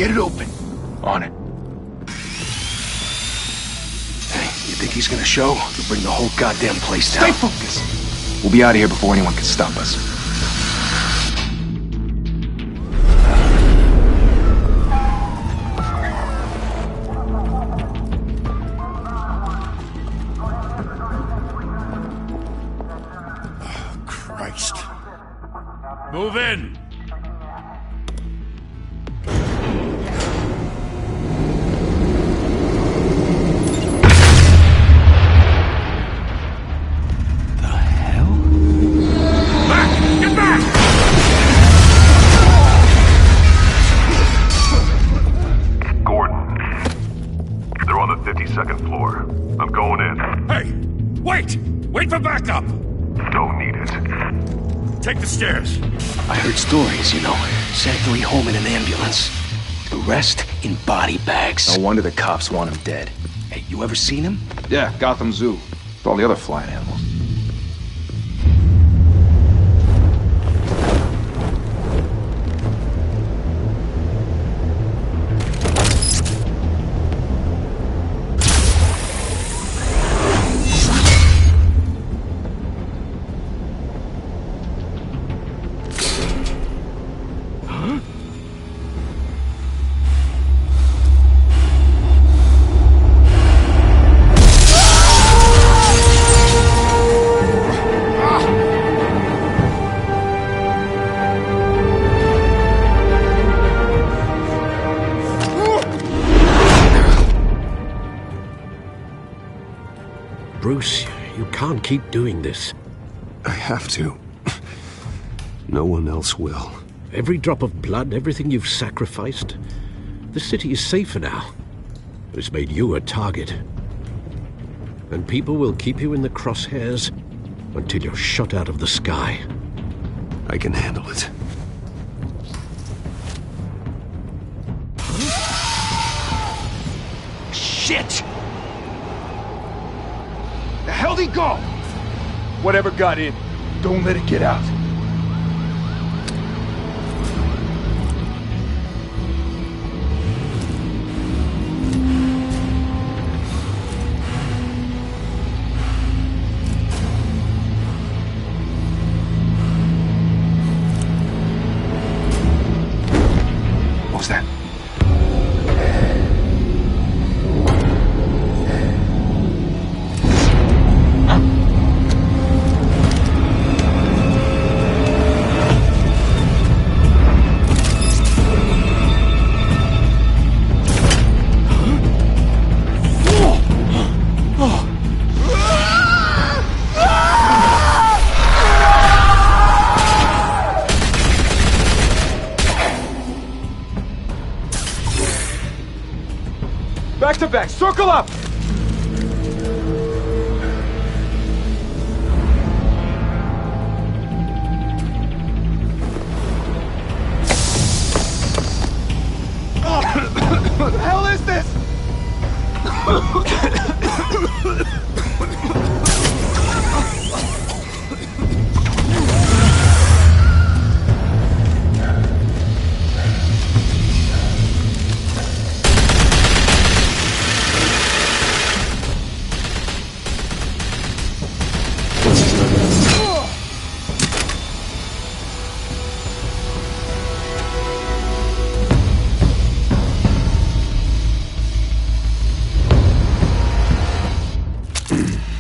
Get it open. On it. Hey, you think he's gonna show? He'll bring the whole goddamn place down. Stay focused! We'll be out of here before anyone can stop us. Christ. Move in! Wait for backup! Don't need it. Take the stairs. I heard stories, you know. Sent 3 home in an ambulance. The rest in body bags. No wonder the cops want him dead. Hey, you ever seen him? Yeah, Gotham Zoo. With all the other flying animals. Bruce, you can't keep doing this. I have to. No one else will. Every drop of blood, everything you've sacrificed. The city is safer now. But it's made you a target. And people will keep you in the crosshairs until you're shot out of the sky. I can handle it. Shit! The hell'd he go? Whatever got in, don't let it get out. What was that? Back to back, circle up! What the hell is this?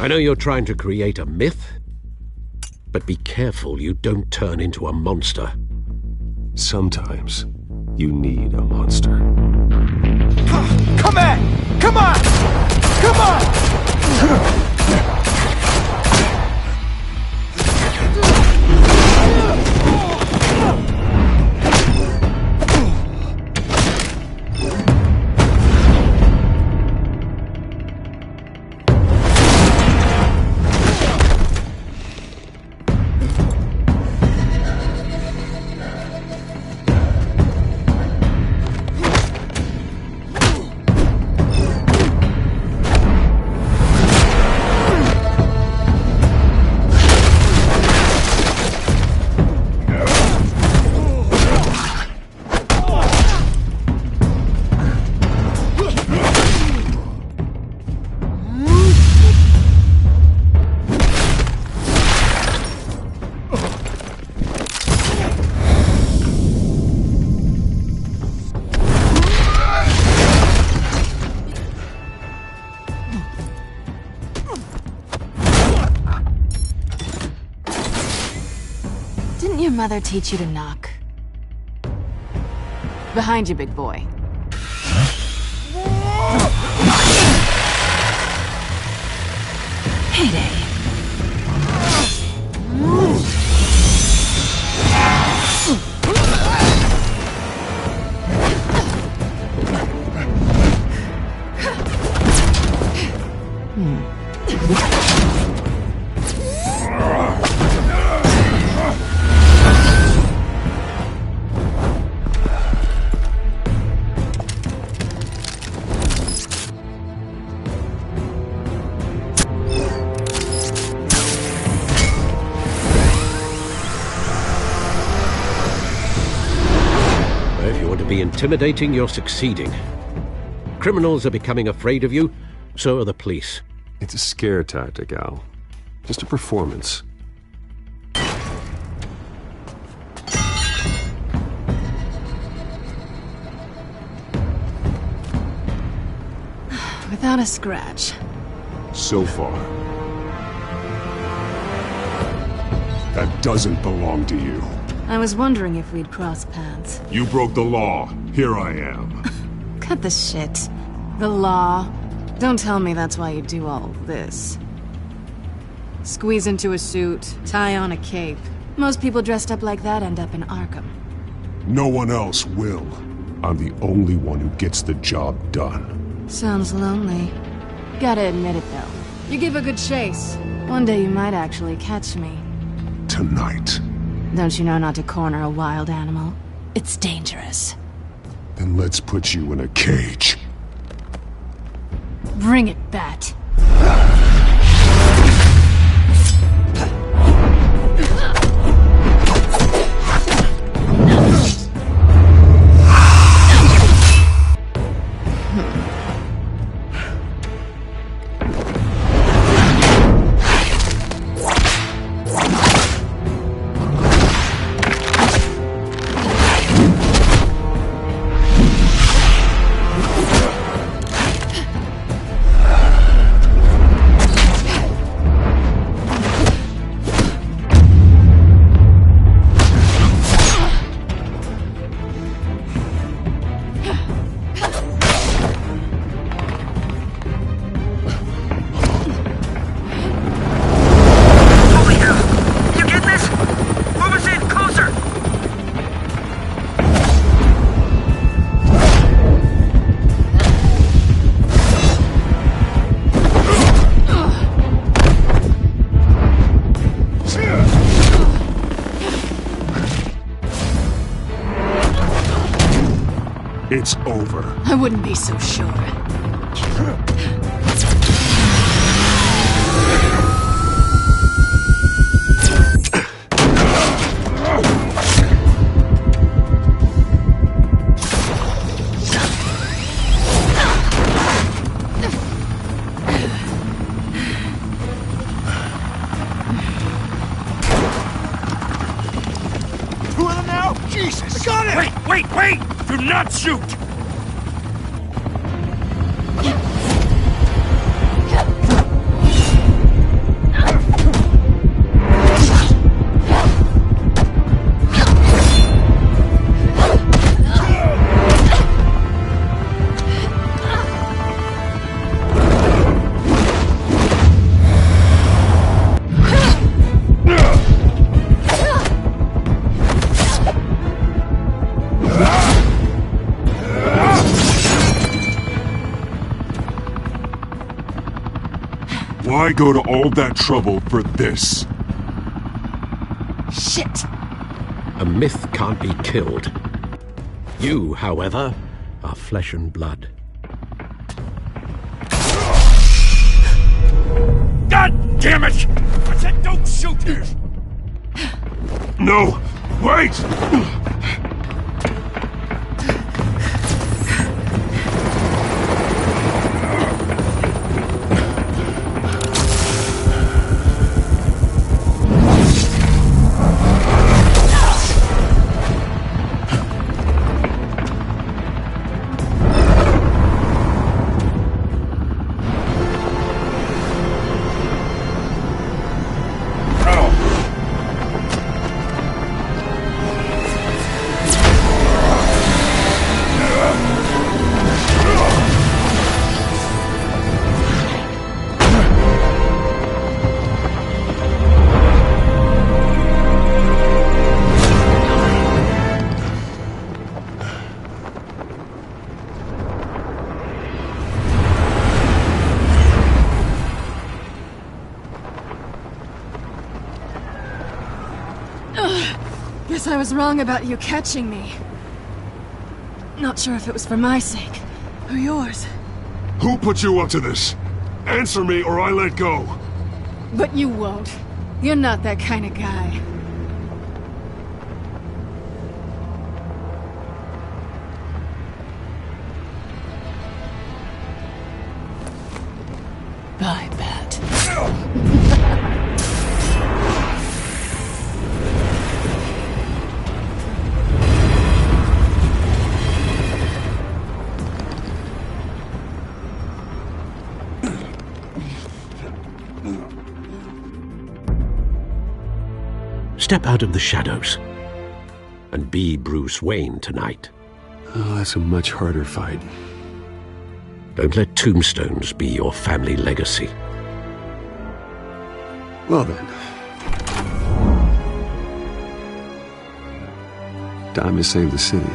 I know you're trying to create a myth, but be careful you don't turn into a monster. Sometimes you need a monster. Come on! Come on! Come on! mother teach you to knock? Behind you, big boy. Heyday. If you want to be intimidating, you're succeeding. Criminals are becoming afraid of you, so are the police. It's a scare tactic, Al. Just a performance. Without a scratch. So far. That doesn't belong to you. I was wondering if we'd cross paths. You broke the law. Here I am. Cut the shit. The law. Don't tell me that's why you do all this. Squeeze into a suit, tie on a cape. Most people dressed up like that end up in Arkham. No one else will. I'm the only one who gets the job done. Sounds lonely. Gotta admit it, though. You give a good chase. One day you might actually catch me. Tonight. Don't you know not to corner a wild animal? It's dangerous. Then let's put you in a cage. Bring it, Bat. It's over. I wouldn't be so sure. Two of them now? Jesus! I got it! Wait! Do not shoot! Why go to all that trouble for this? Shit! A myth can't be killed. You, however, are flesh and blood. God damn it! I said don't shoot! No! Wait! Guess I was wrong about you catching me. Not sure if it was for my sake, or yours. Who put you up to this? Answer me or I let go. But you won't. You're not that kind of guy. Bye, Bat. Step out of the shadows and be Bruce Wayne tonight. Oh, that's a much harder fight. Don't let tombstones be your family legacy. Well then. Time to save the city.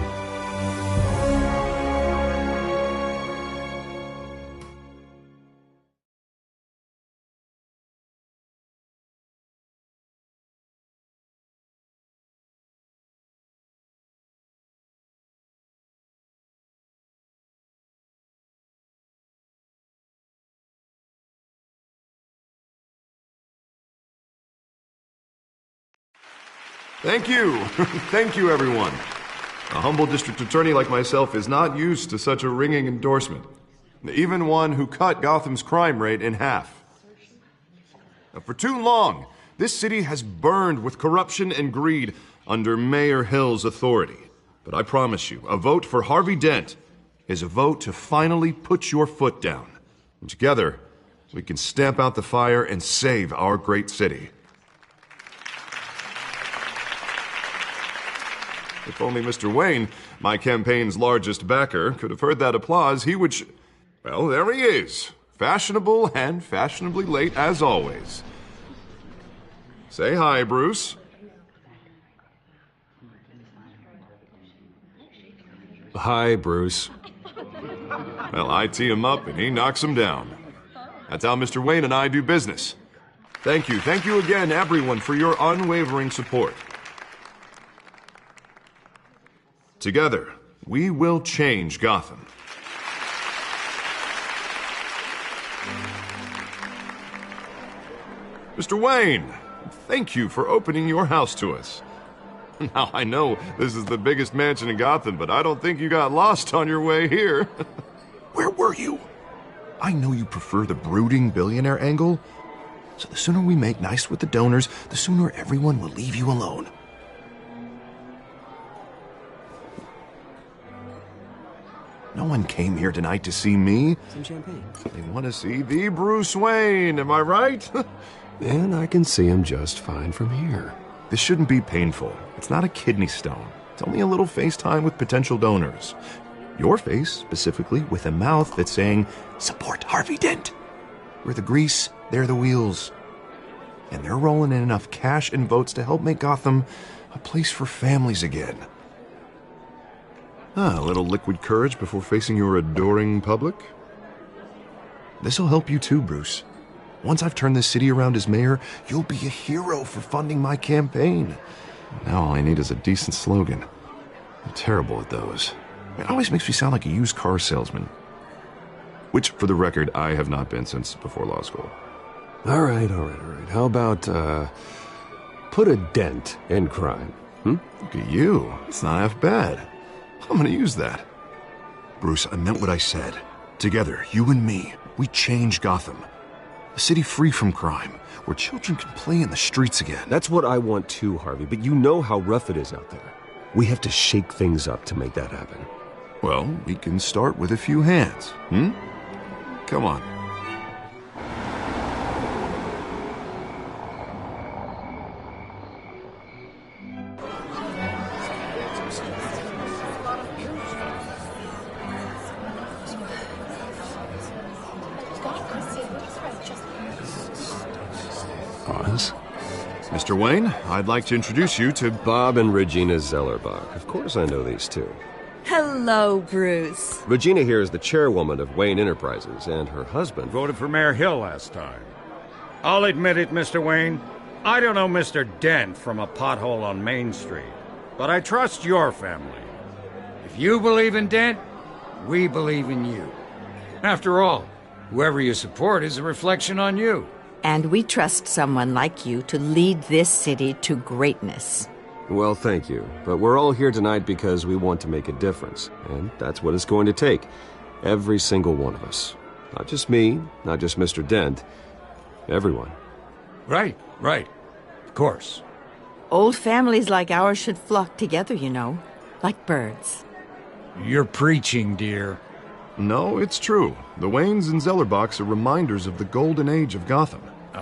Thank you. Thank you, everyone. A humble district attorney like myself is not used to such a ringing endorsement. Even one who cut Gotham's crime rate in half. For too long, this city has burned with corruption and greed under Mayor Hill's authority. But I promise you, a vote for Harvey Dent is a vote to finally put your foot down. And together, we can stamp out the fire and save our great city. If only Mr. Wayne, my campaign's largest backer, could have heard that applause, he would well, there he is. Fashionable and fashionably late as always. Say hi, Bruce. Hi, Bruce. Well, I tee him up and he knocks him down. That's how Mr. Wayne and I do business. Thank you again, everyone, for your unwavering support. Together, we will change Gotham. Mr. Wayne, thank you for opening your house to us. Now, I know this is the biggest mansion in Gotham, but I don't think you got lost on your way here. Where were you? I know you prefer the brooding billionaire angle, so the sooner we make nice with the donors, the sooner everyone will leave you alone. No one came here tonight to see me. Some champagne. They want to see the Bruce Wayne, am I right? And I can see him just fine from here. This shouldn't be painful. It's not a kidney stone. It's only a little FaceTime with potential donors. Your face, specifically, with a mouth that's saying, support Harvey Dent. We're the grease, they're the wheels. And they're rolling in enough cash and votes to help make Gotham a place for families again. A little liquid courage before facing your adoring public. This'll help you too, Bruce. Once I've turned this city around as mayor, you'll be a hero for funding my campaign. Now all I need is a decent slogan. I'm terrible at those. It always makes me sound like a used car salesman. Which, for the record, I have not been since before law school. All right. How about, put a dent in crime, Look at you. It's not half bad. I'm gonna use that. Bruce, I meant what I said. Together, you and me, we change Gotham. A city free from crime, where children can play in the streets again. That's what I want too, Harvey, but you know how rough it is out there. We have to shake things up to make that happen. Well, we can start with a few hands, Come on. Oz? Mr. Wayne, I'd like to introduce you to Bob and Regina Zellerbach. Of course I know these two. Hello, Bruce. Regina here is the chairwoman of Wayne Enterprises, and her husband Voted for Mayor Hill last time. I'll admit it, Mr. Wayne. I don't know Mr. Dent from a pothole on Main Street. but I trust your family. If you believe in Dent, we believe in you. After all, whoever you support is a reflection on you. And we trust someone like you to lead this city to greatness. Well, thank you. But we're all here tonight because we want to make a difference. And that's what it's going to take. Every single one of us. Not just me, not just Mr. Dent. Everyone. Right. Of course. Old families like ours should flock together, you know. Like birds. You're preaching, dear. No, it's true. The Waynes and Zellerbachs are reminders of the golden age of Gotham.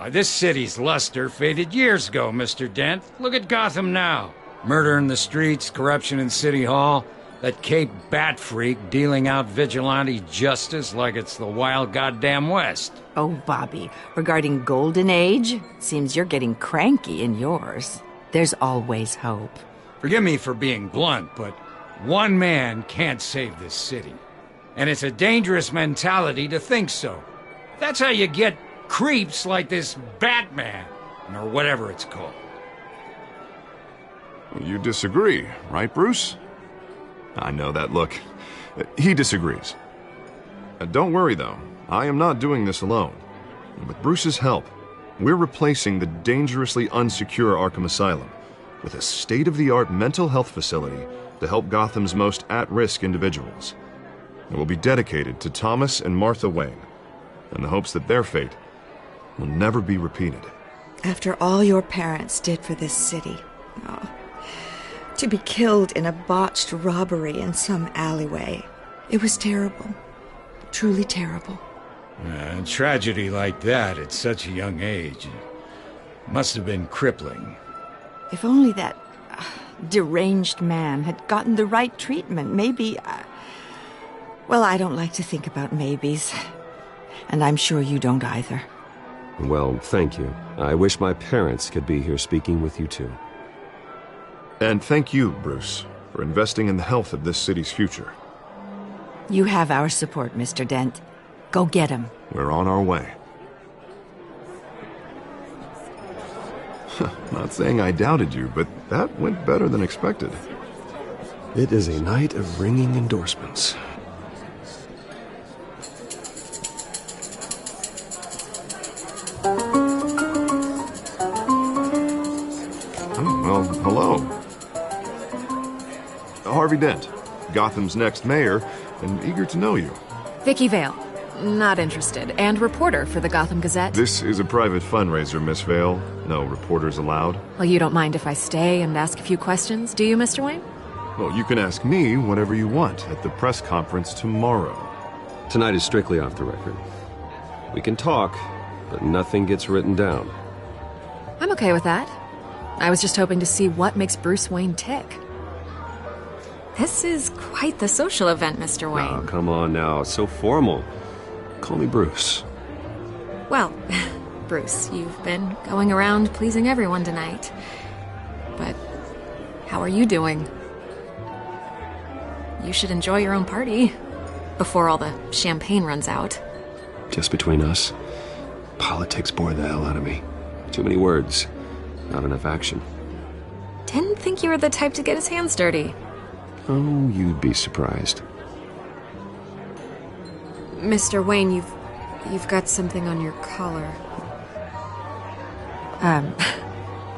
This city's luster faded years ago, Mr. Dent. Look at Gotham now. Murder in the streets, corruption in City Hall, that Cape Bat freak dealing out vigilante justice like it's the wild goddamn West. Oh, Bobby, regarding Golden Age, seems you're getting cranky in yours. There's always hope. Forgive me for being blunt, but one man can't save this city. And it's a dangerous mentality to think so. That's how you get creeps like this Batman, or whatever it's called. You disagree, right, Bruce? I know that look. He disagrees. Don't worry, though. I am not doing this alone. With Bruce's help, we're replacing the dangerously unsecure Arkham Asylum with a state-of-the-art mental health facility to help Gotham's most at-risk individuals. It will be dedicated to Thomas and Martha Wayne, in the hopes that their fate will never be repeated. After all your parents did for this city, to be killed in a botched robbery in some alleyway, it was terrible. Truly terrible. A tragedy like that at such a young age must have been crippling. If only that deranged man had gotten the right treatment, maybe... Well, I don't like to think about maybes. And I'm sure you don't either. Well, thank you. I wish my parents could be here speaking with you too. And thank you, Bruce, for investing in the health of this city's future. You have our support, Mr. Dent. Go get him. We're on our way. Not saying I doubted you, but that went better than expected. It is a night of ringing endorsements. Well, hello. Harvey Dent, Gotham's next mayor, and eager to know you. Vicky Vale. Not interested. And reporter for the Gotham Gazette. This is a private fundraiser, Miss Vale. No reporters allowed. Well, you don't mind if I stay and ask a few questions, do you, Mr. Wayne? Well, you can ask me whatever you want at the press conference tomorrow. Tonight is strictly off the record. We can talk, but nothing gets written down. I'm okay with that. I was just hoping to see what makes Bruce Wayne tick. This is quite the social event, Mr. Wayne. Oh, come on now. It's so formal. Call me Bruce. Well, Bruce, you've been going around pleasing everyone tonight. But how are you doing? You should enjoy your own party before all the champagne runs out. Just between us, politics bore the hell out of me. Too many words, not enough action. Didn't think you were the type to get his hands dirty. Oh, you'd be surprised. Mr. Wayne, you've got something on your collar.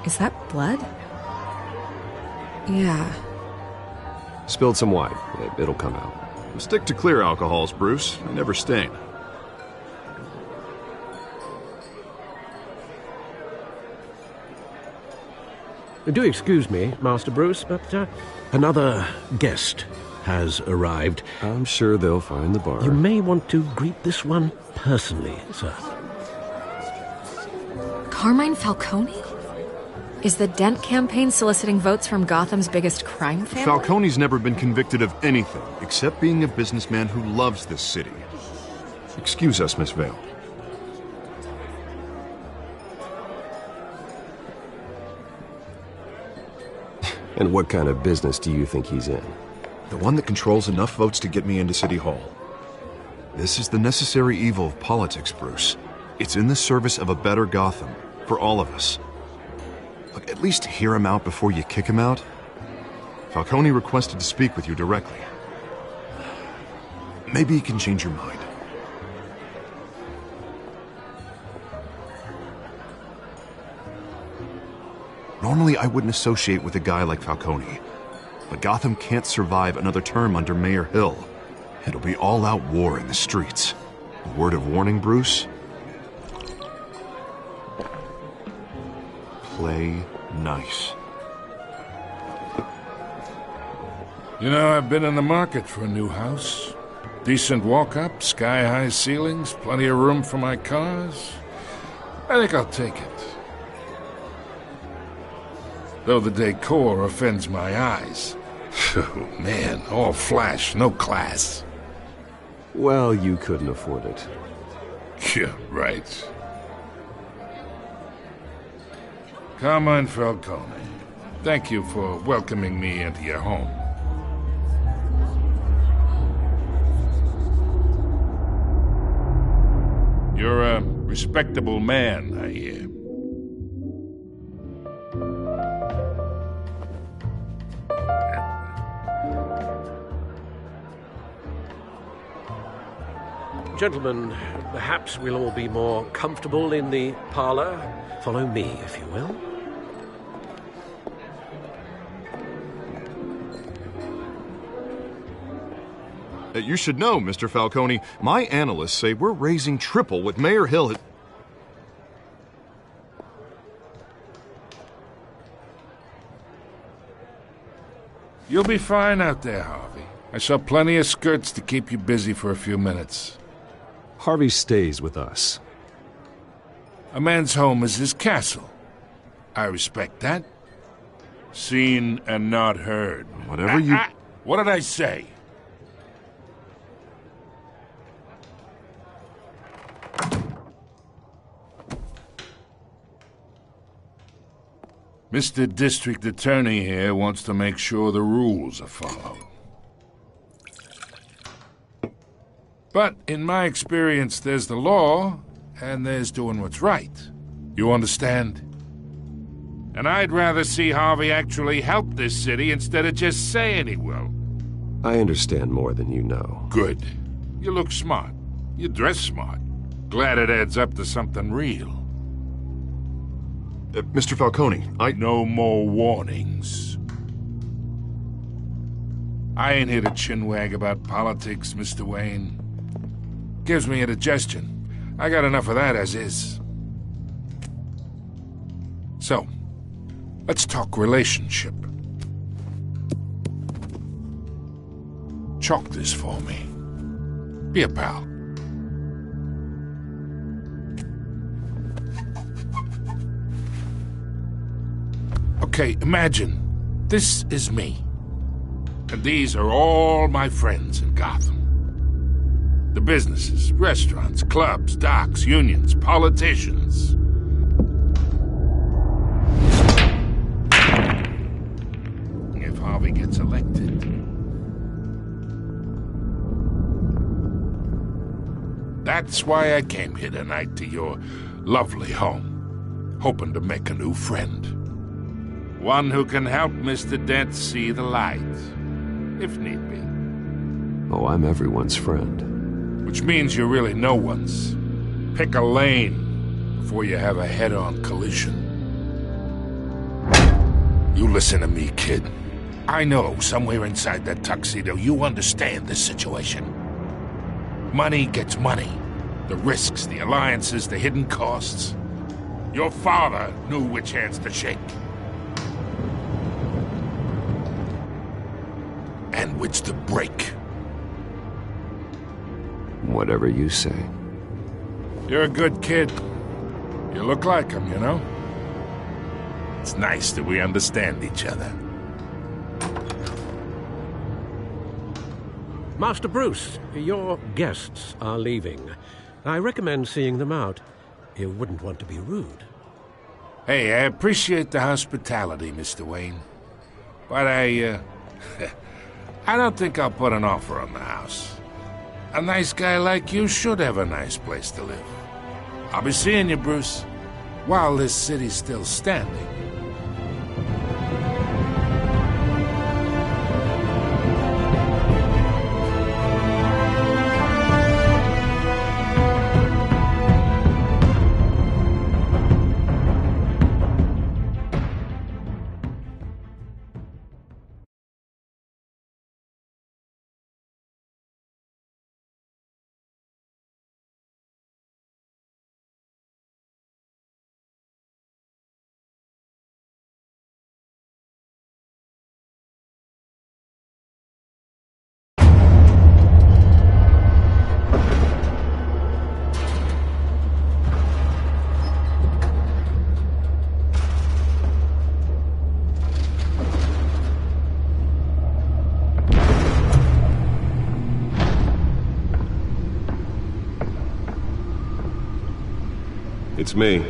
Is that blood? Yeah. Spilled some wine. It'll come out. Stick to clear alcohols, Bruce. They never stain. Do excuse me, Master Bruce, but another guest has arrived. I'm sure they'll find the bar. You may want to greet this one personally, sir. Carmine Falcone? Is the Dent campaign soliciting votes from Gotham's biggest crime family? Falcone's never been convicted of anything except being a businessman who loves this city. Excuse us, Miss Vale. And what kind of business do you think he's in? The one that controls enough votes to get me into City Hall. This is the necessary evil of politics, Bruce. It's in the service of a better Gotham, for all of us. Look, at least hear him out before you kick him out. Falcone requested to speak with you directly. Maybe he can change your mind. Normally, I wouldn't associate with a guy like Falcone. But Gotham can't survive another term under Mayor Hill. It'll be all-out war in the streets. A word of warning, Bruce? Play nice. You know, I've been in the market for a new house. Decent walk-up, sky-high ceilings, plenty of room for my cars. I think I'll take it. Though the decor offends my eyes. Oh, man, all flash, no class. Well, you couldn't afford it. Yeah, right. Carmine Falcone, thank you for welcoming me into your home. You're a respectable man, I hear. Gentlemen, perhaps we'll all be more comfortable in the parlor. Follow me, if you will. You should know, Mr. Falcone, my analysts say we're raising triple with Mayor Hill. You'll be fine out there, Harvey. I saw plenty of skirts to keep you busy for a few minutes. Harvey stays with us. A man's home is his castle. I respect that. Seen and not heard. Whatever you... What did I say? Mr. District Attorney here wants to make sure the rules are followed. But in my experience, there's the law, and there's doing what's right. You understand? And I'd rather see Harvey actually help this city instead of just saying he will. I understand more than you know. Good. You look smart. You dress smart. Glad it adds up to something real. Mr. Falcone, No more warnings. I ain't here to chinwag about politics, Mr. Wayne. Gives me indigestion. I got enough of that as is. So, let's talk relationship. Chalk this for me. Be a pal. Okay, imagine this is me. And these are all my friends in Gotham. The businesses, restaurants, clubs, docks, unions, politicians. If Harvey gets elected. That's why I came here tonight to your lovely home, hoping to make a new friend. One who can help Mr. Dent see the light, if need be. Oh, I'm everyone's friend. Which means you're really no one's. Pick a lane before you have a head-on collision. You listen to me, kid. I know somewhere inside that tuxedo you understand this situation. Money gets money. The risks, the alliances, the hidden costs. Your father knew which hands to shake. And which to break. Whatever you say. You're a good kid. You look like him, you know? It's nice that we understand each other. Master Bruce, your guests are leaving. I recommend seeing them out. You wouldn't want to be rude. Hey, I appreciate the hospitality, Mr. Wayne. But I don't think I'll put an offer on the house. A nice guy like you should have a nice place to live. I'll be seeing you, Bruce, while this city's still standing. It's me.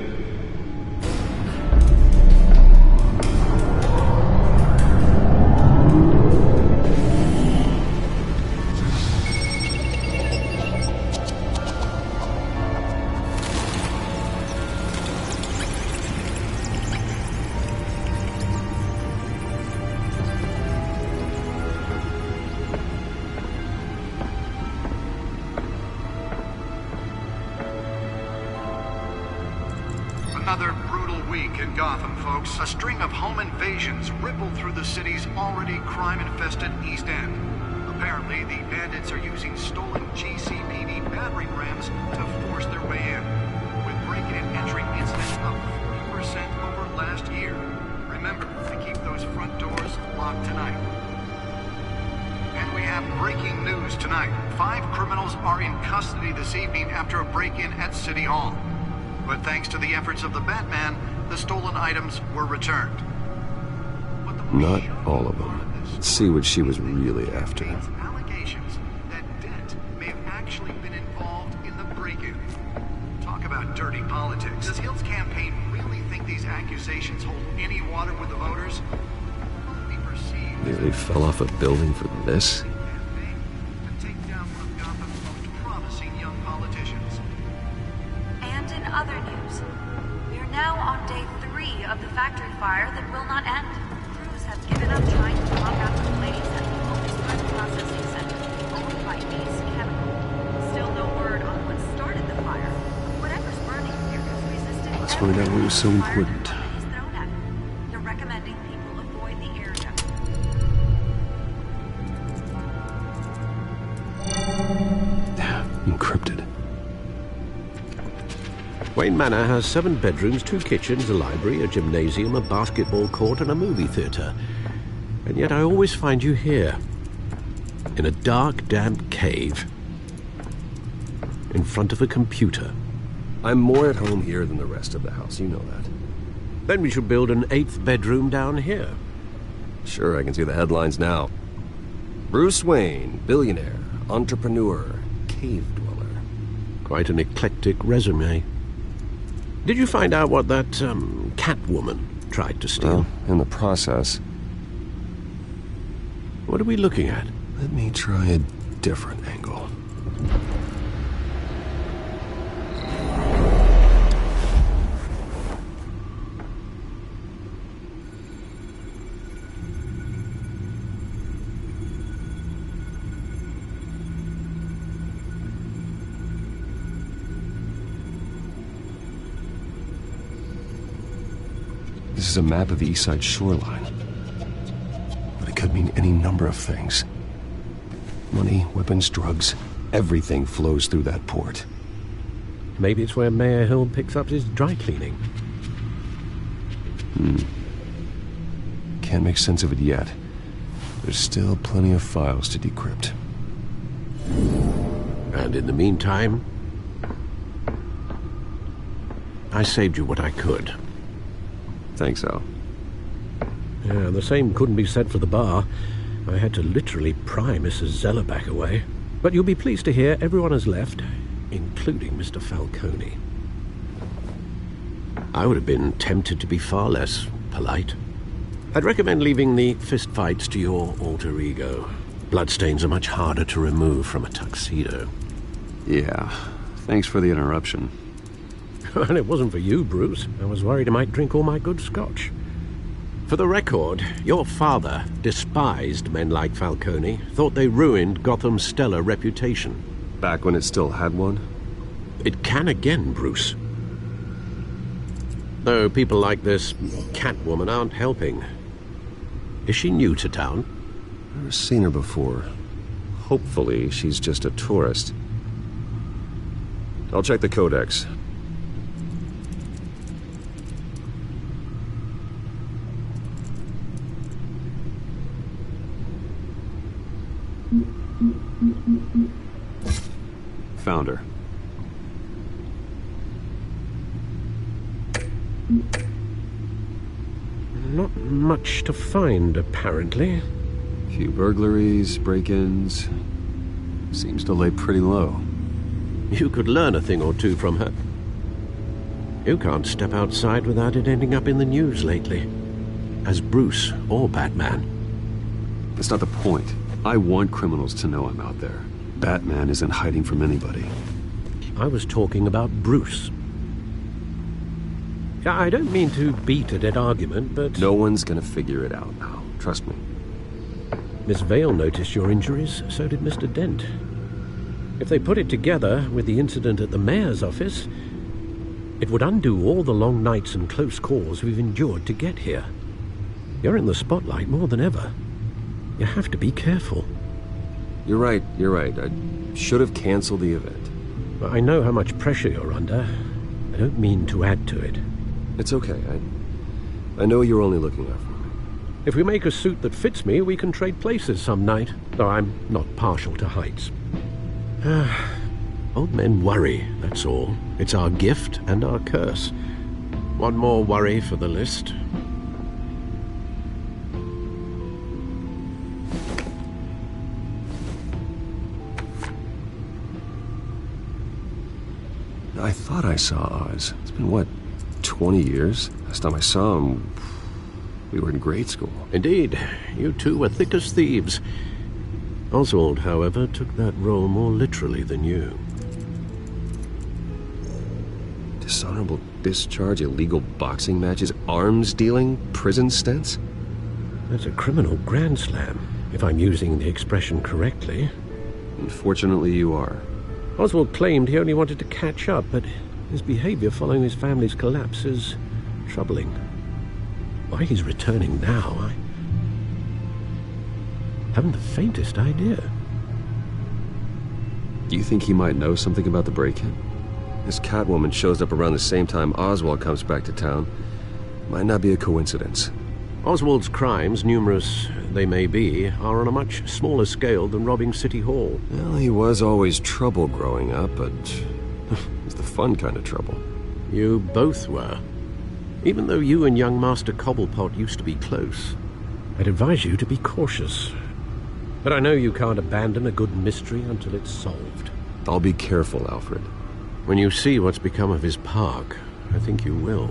Another brutal week in Gotham, folks. A string of home invasions rippled through the city's already crime-infested East End. Apparently, the bandits are using stolen GCPD battering rams to force their way in, with break-in and entry incidents up 40% over last year. Remember to keep those front doors locked tonight. And we have breaking news tonight. 5 criminals are in custody this evening after a break-in at City Hall. But thanks to the efforts of the Batman, the stolen items were returned. Not all of them. Let's see what she was really after. Allegations that Dent may have actually been involved in the break-in. Talk about dirty politics. Does Hill's campaign really think these accusations hold any water with the voters? Nearly fell off a building for this? Other news. We are now on day 3 of the factory fire that will not end. Crews have given up trying to block out the blaze at the oldest food processing center owned by Ace Chemical. Still no word on what started the fire. Whatever's burning here has resisted. Let's find out what was so important. They're recommending people avoid the area. Encrypted. Wayne Manor has 7 bedrooms, 2 kitchens, a library, a gymnasium, a basketball court, and a movie theatre. And yet I always find you here, in a dark, damp cave, in front of a computer. I'm more at home here than the rest of the house, you know that. Then we should build an 8th bedroom down here. Sure, I can see the headlines now. Bruce Wayne, billionaire, entrepreneur, cave dweller. Quite an eclectic resume. Did you find out what that, Catwoman tried to steal? Well, in the process. What are we looking at? Let me try a different angle. This is a map of the East Side shoreline. But it could mean any number of things. Money, weapons, drugs, everything flows through that port. Maybe it's where Mayor Hill picks up his dry cleaning. Can't make sense of it yet. There's still plenty of files to decrypt. And in the meantime, I saved you what I could. Think so? Yeah, the same couldn't be said for the bar. I had to literally pry Mrs. Zellerback away. But you'll be pleased to hear everyone has left, including Mr. Falcone. I would have been tempted to be far less polite. I'd recommend leaving the fistfights to your alter ego. Bloodstains are much harder to remove from a tuxedo. Yeah, thanks for the interruption. And it wasn't for you, Bruce. I was worried I might drink all my good scotch. For the record, your father despised men like Falcone, thought they ruined Gotham's stellar reputation. Back when it still had one? It can again, Bruce. Though people like this Catwoman aren't helping. Is she new to town? Never seen her before. Hopefully, she's just a tourist. I'll check the codex. Found her. Not much to find, apparently. Few burglaries, break-ins. Seems to lay pretty low. You could learn a thing or two from her. You can't step outside without it ending up in the news lately. As Bruce or Batman. That's not the point. I want criminals to know I'm out there. Batman isn't hiding from anybody. I was talking about Bruce. I don't mean to beat a dead argument, but... No one's gonna figure it out now. Trust me. Miss Vale noticed your injuries, so did Mr. Dent. If they put it together with the incident at the mayor's office, it would undo all the long nights and close calls we've endured to get here. You're in the spotlight more than ever. You have to be careful. You're right. I should have canceled the event. I know how much pressure you're under. I don't mean to add to it. It's okay. I know you're only looking out for me. If we make a suit that fits me, we can trade places some night, though I'm not partial to heights. Old men worry, that's all. It's our gift and our curse. One more worry for the list. I thought I saw Oz. It's been, what, 20 years? Last time I saw him, we were in grade school. Indeed. You two were thick as thieves. Oswald, however, took that role more literally than you. Dishonorable discharge, illegal boxing matches, arms dealing, prison stints? That's a criminal grand slam, if I'm using the expression correctly. Unfortunately, you are. Oswald claimed he only wanted to catch up, but his behavior following his family's collapse is troubling. Why he's returning now, I haven't the faintest idea. Do you think he might know something about the break-in? This Catwoman shows up around the same time Oswald comes back to town. Might not be a coincidence. Oswald's crimes, numerous they may be, are on a much smaller scale than robbing City Hall. Well, he was always trouble growing up, but it's the fun kind of trouble. You both were. Even though you and young Master Cobblepot used to be close, I'd advise you to be cautious. But I know you can't abandon a good mystery until it's solved. I'll be careful, Alfred. When you see what's become of his park, I think you will.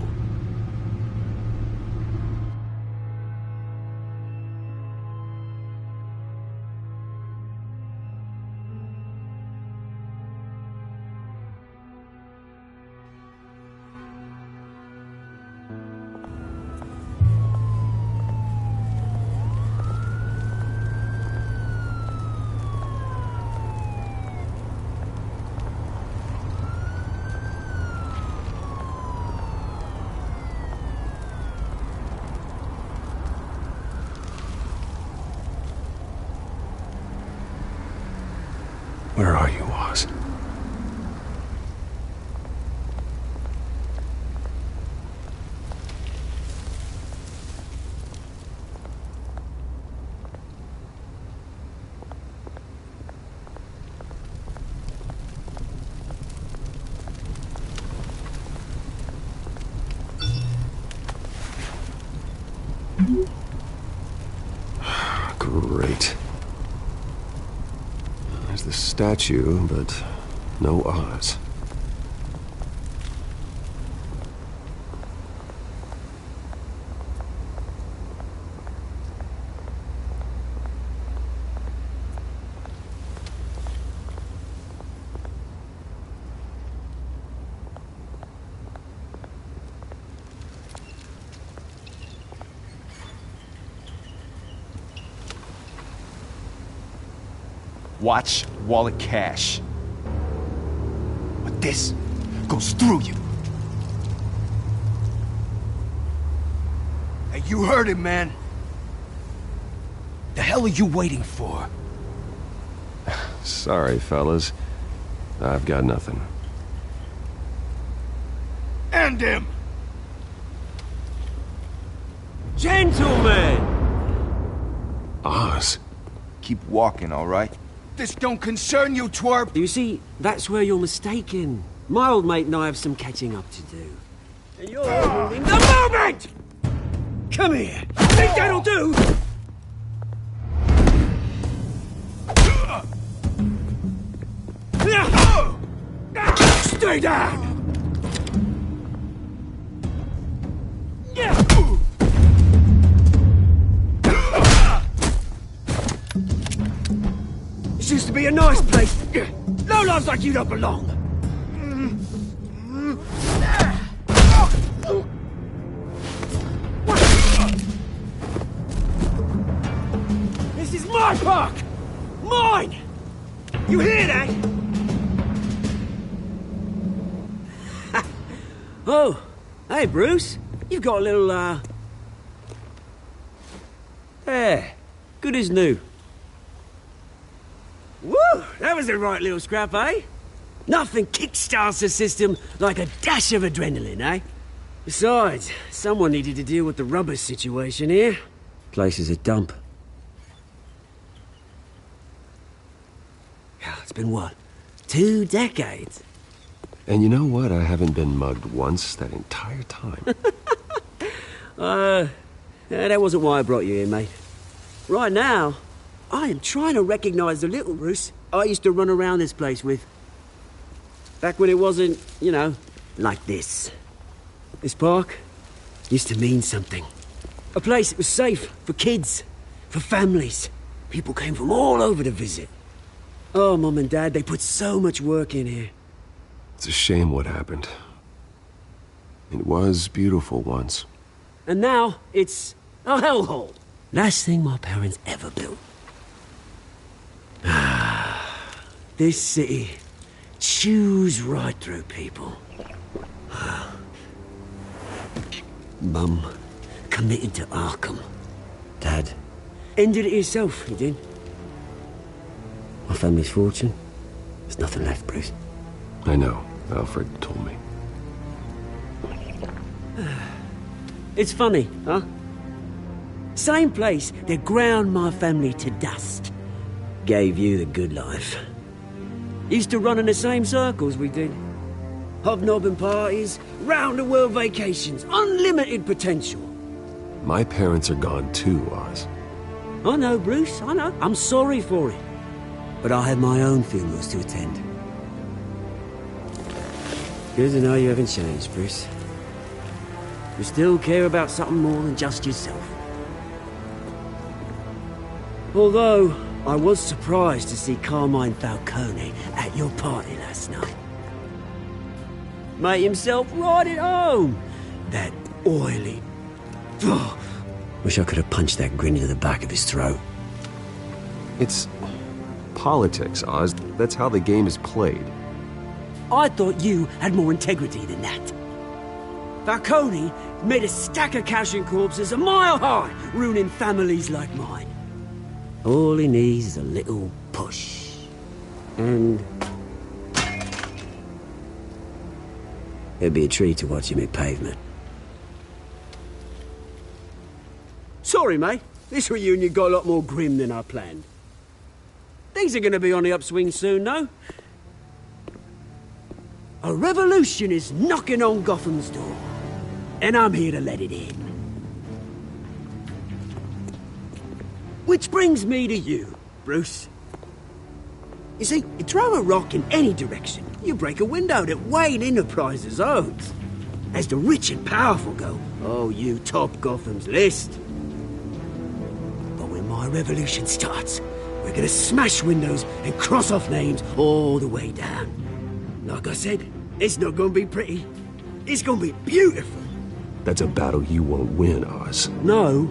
Where are you, Oz? Great. There's the statue, but no Oz. Watch wallet cash. But this goes through you. Hey, you heard it, man. The hell are you waiting for? Sorry, fellas. I've got nothing. End him! Gentlemen! Oz. Keep walking, all right? This don't concern you, twerp! You see, that's where you're mistaken. My old mate and I have some catching up to do. And you're ruining the moment! Come here! Think that'll do? Stay down! This used to be a nice place. No lives like you don't belong. This is my park! Mine! You hear that? Oh, hey, Bruce. You've got a little, There. Good as new. Woo! That was a right little scrap, eh? Nothing kickstarts the system like a dash of adrenaline, eh? Besides, someone needed to deal with the rubber situation here. Place is a dump. It's been what? 2 decades? And you know what? I haven't been mugged once that entire time. That wasn't why I brought you here, mate. Right now, I am trying to recognize the little Bruce I used to run around this place with. Back when it wasn't, you know, like this. This park used to mean something. A place that was safe for kids, for families. People came from all over to visit. Oh, Mum and Dad, they put so much work in here. It's a shame what happened. It was beautiful once. And now, it's a hellhole. Last thing my parents ever built. This city chews right through people. Mum committed to Arkham. Dad ended it himself, he did. My family's fortune, there's nothing left, Bruce. I know. Alfred told me. It's funny, huh? Same place that ground my family to dust. Gave you the good life. Used to run in the same circles we did. Hobnobbing parties, round-the-world vacations, unlimited potential. My parents are gone too, Oz. I know, Bruce, I know. I'm sorry for it. But I have my own funerals to attend. Good to know you haven't changed, Bruce. You still care about something more than just yourself. Although, I was surprised to see Carmine Falcone at your party last night. Made himself right at home. That oily... Oh, wish I could have punched that grin into the back of his throat. It's politics, Oz. That's how the game is played. I thought you had more integrity than that. Falcone made a stack of cash and corpses a mile high, ruining families like mine. All he needs is a little push. And... it'd be a treat to watch him hit pavement. Sorry, mate. This reunion got a lot more grim than I planned. Things are gonna be on the upswing soon, though. A revolution is knocking on Gotham's door. And I'm here to let it in. Which brings me to you, Bruce. You see, you throw a rock in any direction, you break a window that Wayne Enterprises owns. As the rich and powerful go, oh, you top Gotham's list. But when my revolution starts, we're gonna smash windows and cross off names all the way down. Like I said, it's not gonna be pretty. It's gonna be beautiful. That's a battle you won't win, Oz. No.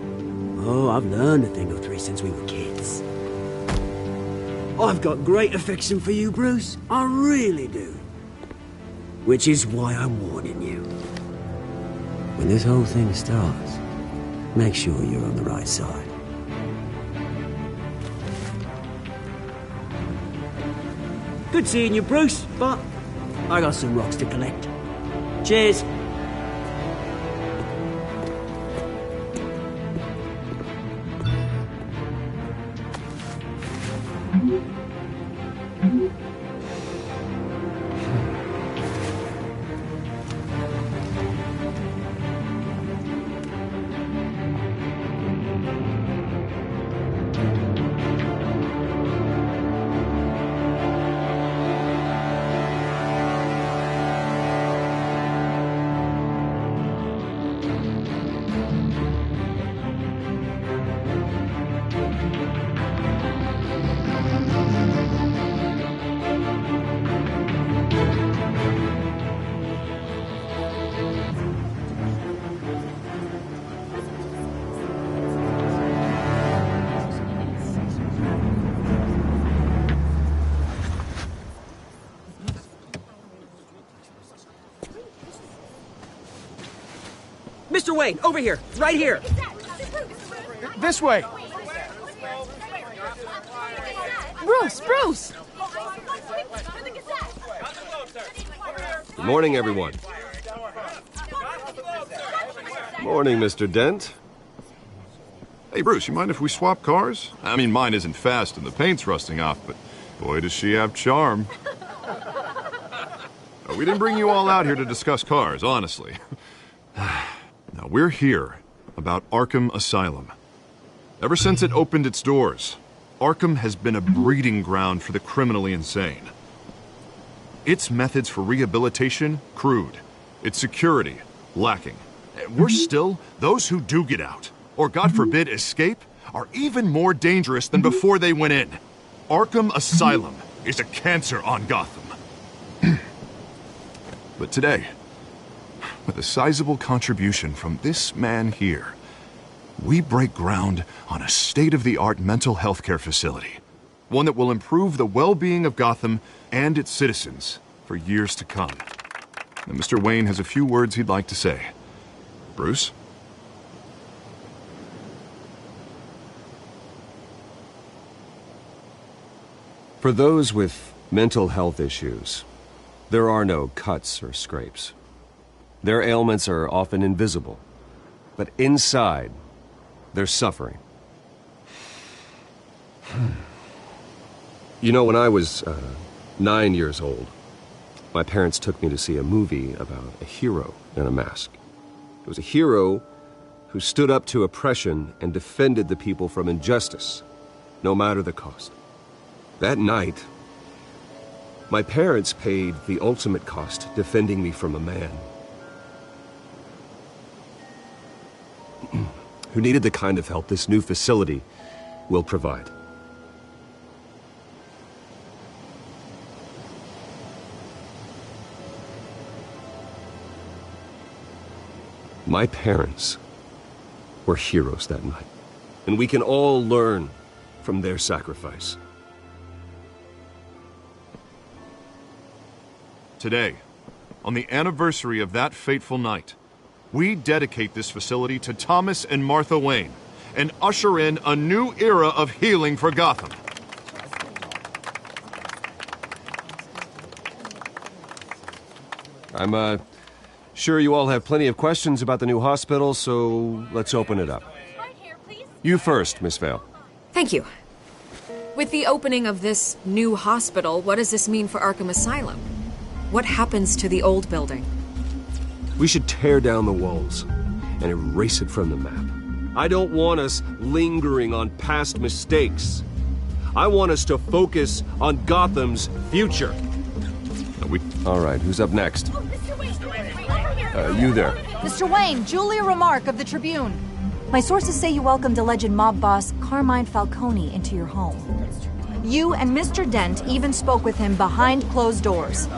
Oh, I've learned a thing or three since we were kids. I've got great affection for you, Bruce. I really do. Which is why I'm warning you. When this whole thing starts, make sure you're on the right side. Good seeing you, Bruce, but I got some rocks to collect. Cheers. Mr. Wayne, over here. Right here. This way. Bruce! Good morning, everyone. Morning, Mr. Dent. Hey, Bruce, you mind if we swap cars? I mean, mine isn't fast and the paint's rusting off, but boy, does she have charm. We didn't bring you all out here to discuss cars, honestly. Now, we're here about Arkham Asylum. Ever since it opened its doors, Arkham has been a breeding ground for the criminally insane. Its methods for rehabilitation, crude. Its security, lacking. Worse still, those who do get out, or God forbid escape, are even more dangerous than before they went in. Arkham Asylum is a cancer on Gotham. But today, with a sizable contribution from this man here, we break ground on a state-of-the-art mental health care facility. One that will improve the well-being of Gotham and its citizens for years to come. Now, Mr. Wayne has a few words he'd like to say. Bruce? For those with mental health issues, there are no cuts or scrapes. Their ailments are often invisible, but inside, they're suffering. You know, when I was 9 years old, my parents took me to see a movie about a hero in a mask. It was a hero who stood up to oppression and defended the people from injustice, no matter the cost. That night, my parents paid the ultimate cost defending me from a man who needed the kind of help this new facility will provide. My parents were heroes that night, and we can all learn from their sacrifice. Today, on the anniversary of that fateful night, we dedicate this facility to Thomas and Martha Wayne and usher in a new era of healing for Gotham. I'm sure you all have plenty of questions about the new hospital, so let's open it up. You first, Miss Vale. Thank you. With the opening of this new hospital, what does this mean for Arkham Asylum? What happens to the old building? We should tear down the walls and erase it from the map. I don't want us lingering on past mistakes. I want us to focus on Gotham's future. All right, who's up next? You there. Mr. Wayne, Julia Remark of the Tribune. My sources say you welcomed alleged mob boss Carmine Falcone into your home. You and Mr. Dent even spoke with him behind closed doors.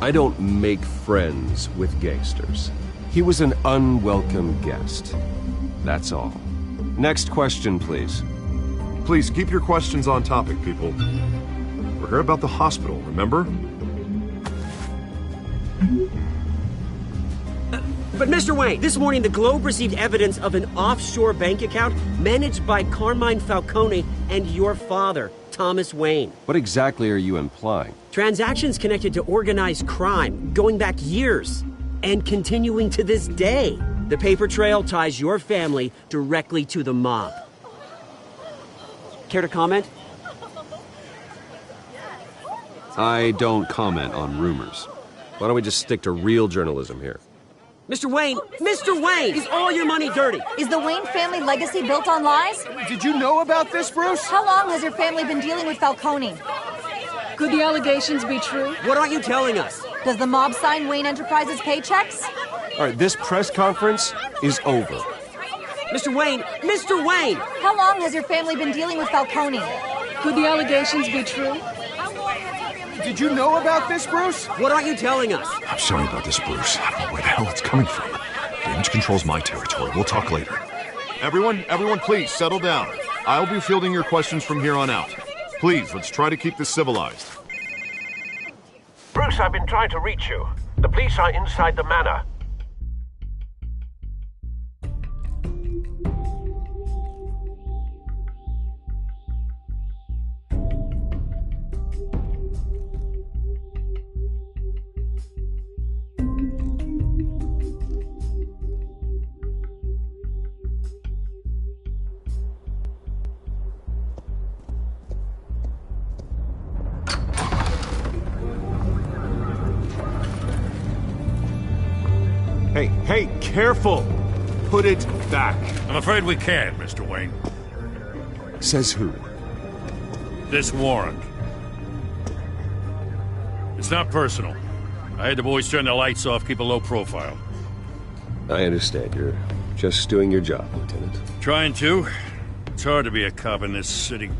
I don't make friends with gangsters. He was an unwelcome guest. That's all. Next question, please. Please keep your questions on topic, people. We're here about the hospital, remember? But Mr. Wayne, this morning the Globe received evidence of an offshore bank account managed by Carmine Falcone and your father, Thomas Wayne. What exactly are you implying? Transactions connected to organized crime, going back years, and continuing to this day. The paper trail ties your family directly to the mob. Care to comment? I don't comment on rumors. Why don't we just stick to real journalism here? Mr. Wayne! Mr. Wayne! Is all your money dirty? Is the Wayne family legacy built on lies? Did you know about this, Bruce? How long has your family been dealing with Falcone? Could the allegations be true? What aren't you telling us? Does the mob sign Wayne Enterprises paychecks? All right, this press conference is over. Mr. Wayne! Mr. Wayne! How long has your family been dealing with Falcone? Could the allegations be true? Did you know about this, Bruce? What aren't you telling us? I'm sorry about this, Bruce. I don't know where the hell it's coming from. Damage control's my territory. We'll talk later. Everyone, please, settle down. I'll be fielding your questions from here on out. Please, let's try to keep this civilized. Bruce, Bruce, I've been trying to reach you. The police are inside the manor. Hey, careful! Put it back. I'm afraid we can't, Mr. Wayne. Says who? This warrant. It's not personal. I had the boys turn the lights off, keep a low profile. I understand. You're just doing your job, Lieutenant. Trying to. It's hard to be a cop in this city.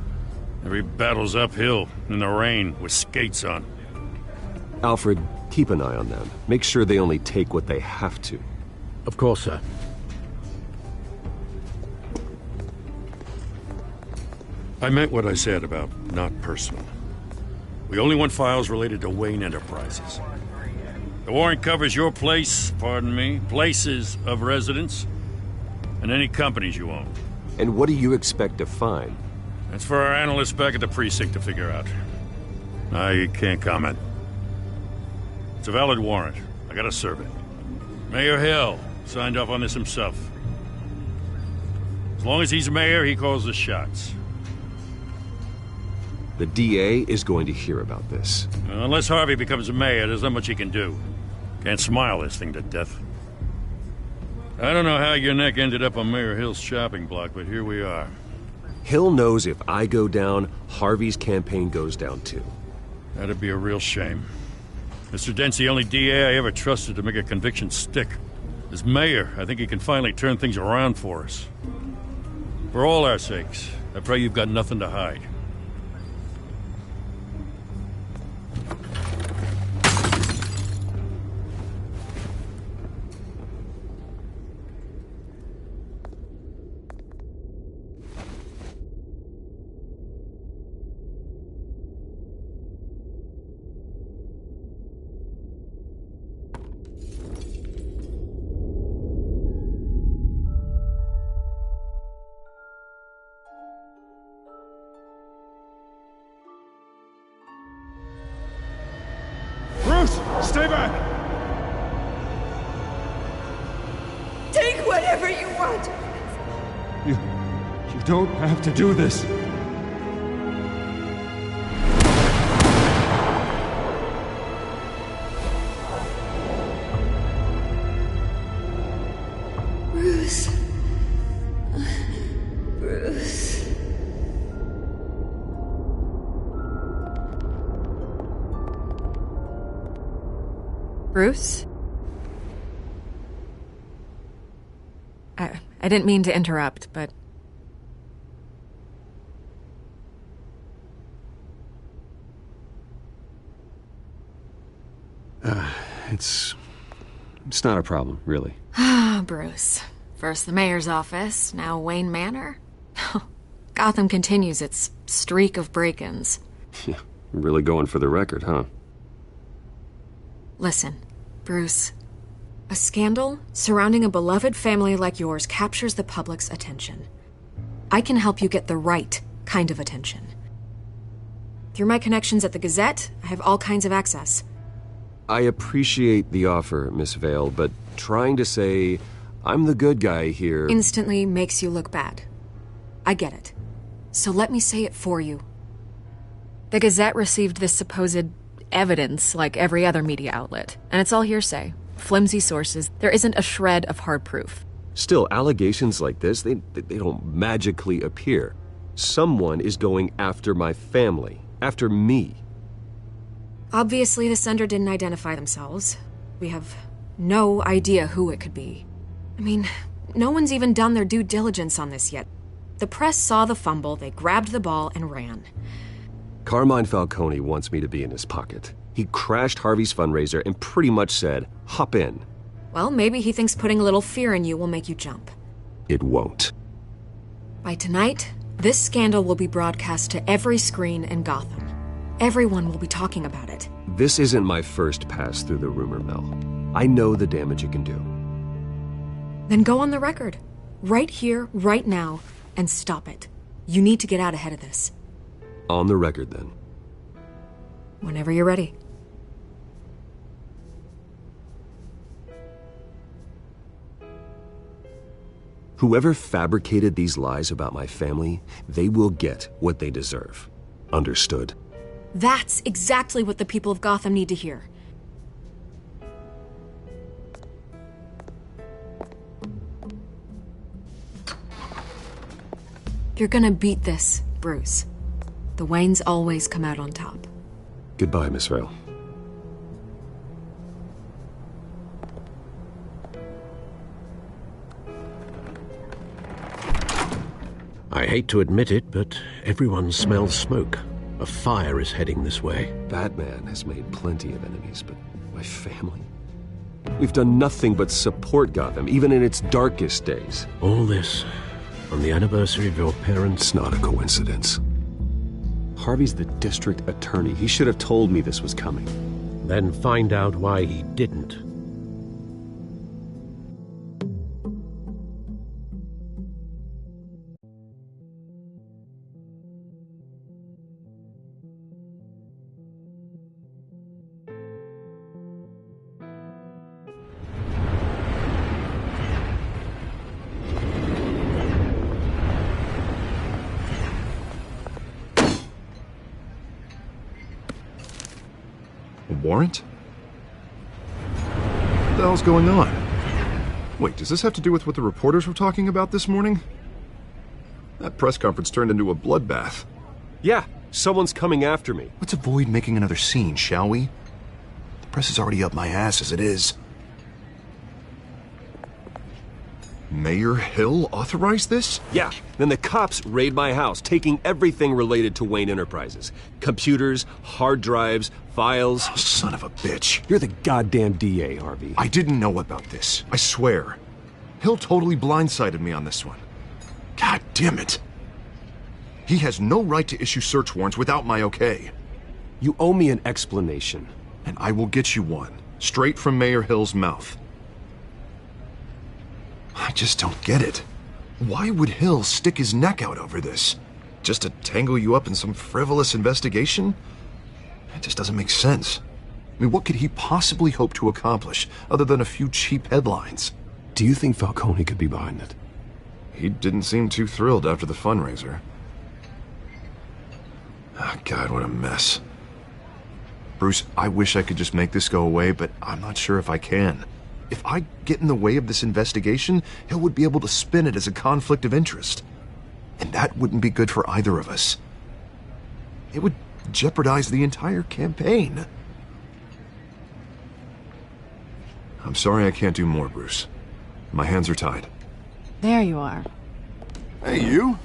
Every battle's uphill, in the rain, with skates on. Alfred, keep an eye on them. Make sure they only take what they have to. Of course, sir. I meant what I said about not personal. We only want files related to Wayne Enterprises. The warrant covers your place, pardon me, places of residence, and any companies you own. And what do you expect to find? That's for our analysts back at the precinct to figure out. I can't comment. It's a valid warrant. I gotta serve it. Mayor Hill signed off on this himself. As long as he's mayor, he calls the shots. The DA is going to hear about this. Unless Harvey becomes mayor, there's not much he can do. Can't smile this thing to death. I don't know how your neck ended up on Mayor Hill's shopping block, but here we are. Hill knows if I go down, Harvey's campaign goes down too. That'd be a real shame. Mr. Dent's the only DA I ever trusted to make a conviction stick. As mayor, I think he can finally turn things around for us. For all our sakes, I pray you've got nothing to hide. Stay back! Take whatever you want! You don't have to do this. Bruce. Bruce. Bruce? I didn't mean to interrupt, but... It's not a problem, really. Ah, Bruce. First the mayor's office, now Wayne Manor. Gotham continues its streak of break-ins. Yeah, really going for the record, huh? Listen, Bruce. A scandal surrounding a beloved family like yours captures the public's attention. I can help you get the right kind of attention. Through my connections at the Gazette, I have all kinds of access. I appreciate the offer, Miss Vale, but trying to say I'm the good guy here... instantly makes you look bad. I get it. So let me say it for you. The Gazette received this supposed evidence like every other media outlet, and it's all hearsay. Flimsy sources. There isn't a shred of hard proof. Still, allegations like this, they don't magically appear. Someone is going after my family, after me. Obviously, the sender didn't identify themselves. We have no idea who it could be. I mean, no one's even done their due diligence on this yet. The press saw the fumble, they grabbed the ball and ran. Carmine Falcone wants me to be in his pocket. He crashed Harvey's fundraiser and pretty much said, hop in. Well, maybe he thinks putting a little fear in you will make you jump. It won't. By tonight, this scandal will be broadcast to every screen in Gotham. Everyone will be talking about it. This isn't my first pass through the rumor mill. I know the damage it can do. Then go on the record. Right here, right now, and stop it. You need to get out ahead of this. On the record, then. Whenever you're ready. Whoever fabricated these lies about my family, they will get what they deserve. Understood? That's exactly what the people of Gotham need to hear. You're gonna beat this, Bruce. The Waynes always come out on top. Goodbye, Miss Vale. I hate to admit it, but everyone smells smoke. A fire is heading this way. Batman has made plenty of enemies, but my family? We've done nothing but support Gotham, even in its darkest days. All this on the anniversary of your parents'... It's not a coincidence. Harvey's the district attorney. He should have told me this was coming. Then find out why he didn't. Warrant? What the hell's going on? Wait, does this have to do with what the reporters were talking about this morning? That press conference turned into a bloodbath. Yeah, someone's coming after me. Let's avoid making another scene, shall we? The press is already up my ass as it is. Mayor Hill authorized this? Yeah, then the cops raid my house, taking everything related to Wayne Enterprises. Computers, hard drives, files. Oh, son of a bitch. You're the goddamn DA, Harvey. I didn't know about this. I swear. Hill totally blindsided me on this one. God damn it. He has no right to issue search warrants without my okay. You owe me an explanation. And I will get you one, straight from Mayor Hill's mouth. I just don't get it. Why would Hill stick his neck out over this? Just to tangle you up in some frivolous investigation? It just doesn't make sense. I mean, what could he possibly hope to accomplish other than a few cheap headlines? Do you think Falcone could be behind it? He didn't seem too thrilled after the fundraiser. Oh, God, what a mess. Bruce, I wish I could just make this go away, but I'm not sure if I can. If I get in the way of this investigation, Hill would be able to spin it as a conflict of interest. And that wouldn't be good for either of us. It would jeopardize the entire campaign. I'm sorry I can't do more, Bruce. My hands are tied. There you are. Hey, you?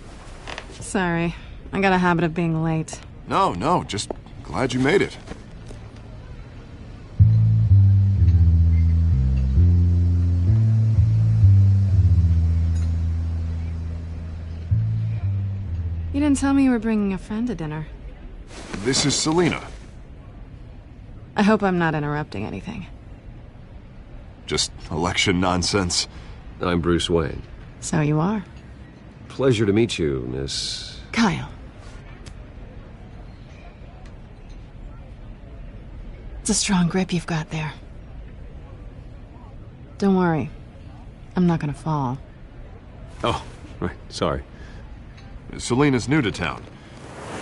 Sorry. I got a habit of being late. No, just glad you made it. You didn't tell me you were bringing a friend to dinner. This is Selina. I hope I'm not interrupting anything. Just election nonsense. I'm Bruce Wayne. So you are. Pleasure to meet you, Miss... Kyle. It's a strong grip you've got there. Don't worry. I'm not gonna fall. Oh, right. Sorry. Selina's new to town.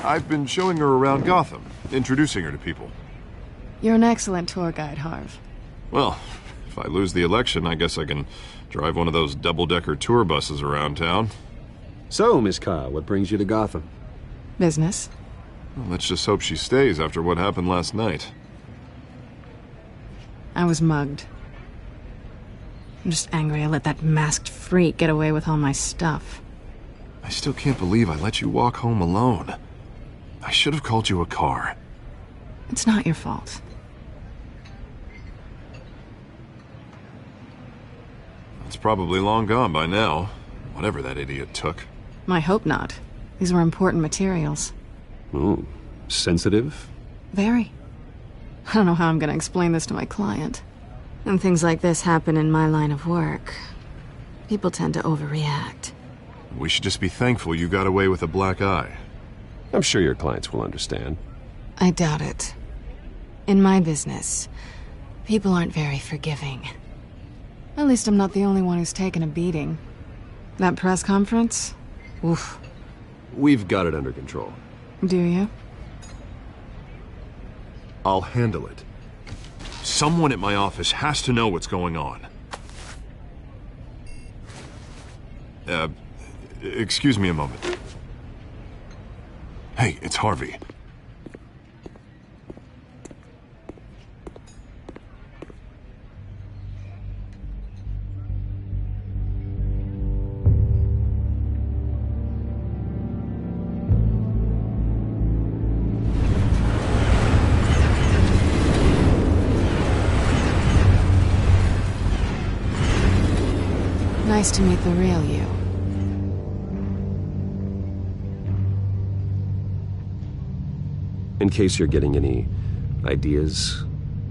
I've been showing her around Gotham, introducing her to people. You're an excellent tour guide, Harv. Well, if I lose the election, I guess I can drive one of those double-decker tour buses around town. So, Miss Kyle, what brings you to Gotham? Business. Well, let's just hope she stays after what happened last night. I was mugged. I'm just angry I let that masked freak get away with all my stuff. I still can't believe I let you walk home alone. I should have called you a car. It's not your fault. It's probably long gone by now, whatever that idiot took. I hope not. These were important materials. Ooh, sensitive? Very. I don't know how I'm gonna explain this to my client. When things like this happen in my line of work, people tend to overreact. We should just be thankful you got away with a black eye. I'm sure your clients will understand. I doubt it. In my business, people aren't very forgiving. At least I'm not the only one who's taken a beating. That press conference? Oof. We've got it under control. Do you? I'll handle it. Someone at my office has to know what's going on. Excuse me a moment. Hey, it's Harvey. Nice to meet the real you. In case you're getting any ideas,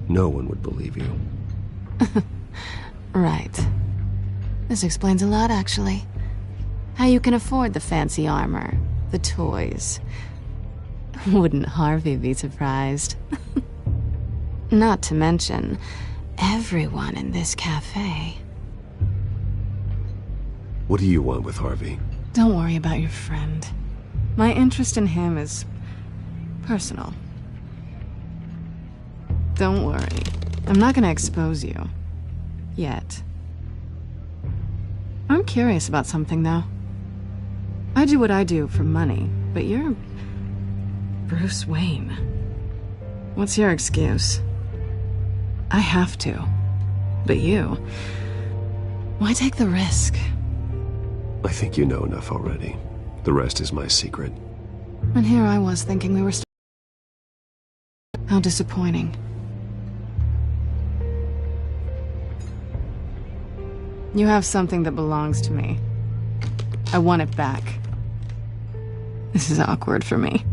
no one would believe you. Right. This explains a lot, actually. How you can afford the fancy armor, the toys. Wouldn't Harvey be surprised? Not to mention, everyone in this cafe. What do you want with Harvey? Don't worry about your friend. My interest in him is personal. Don't worry. I'm not gonna expose you. Yet. I'm curious about something, though. I do what I do for money, but you're Bruce Wayne. What's your excuse? I have to. But you... why take the risk? I think you know enough already. The rest is my secret. And here I was thinking we were how disappointing. You have something that belongs to me. I want it back. This is awkward for me.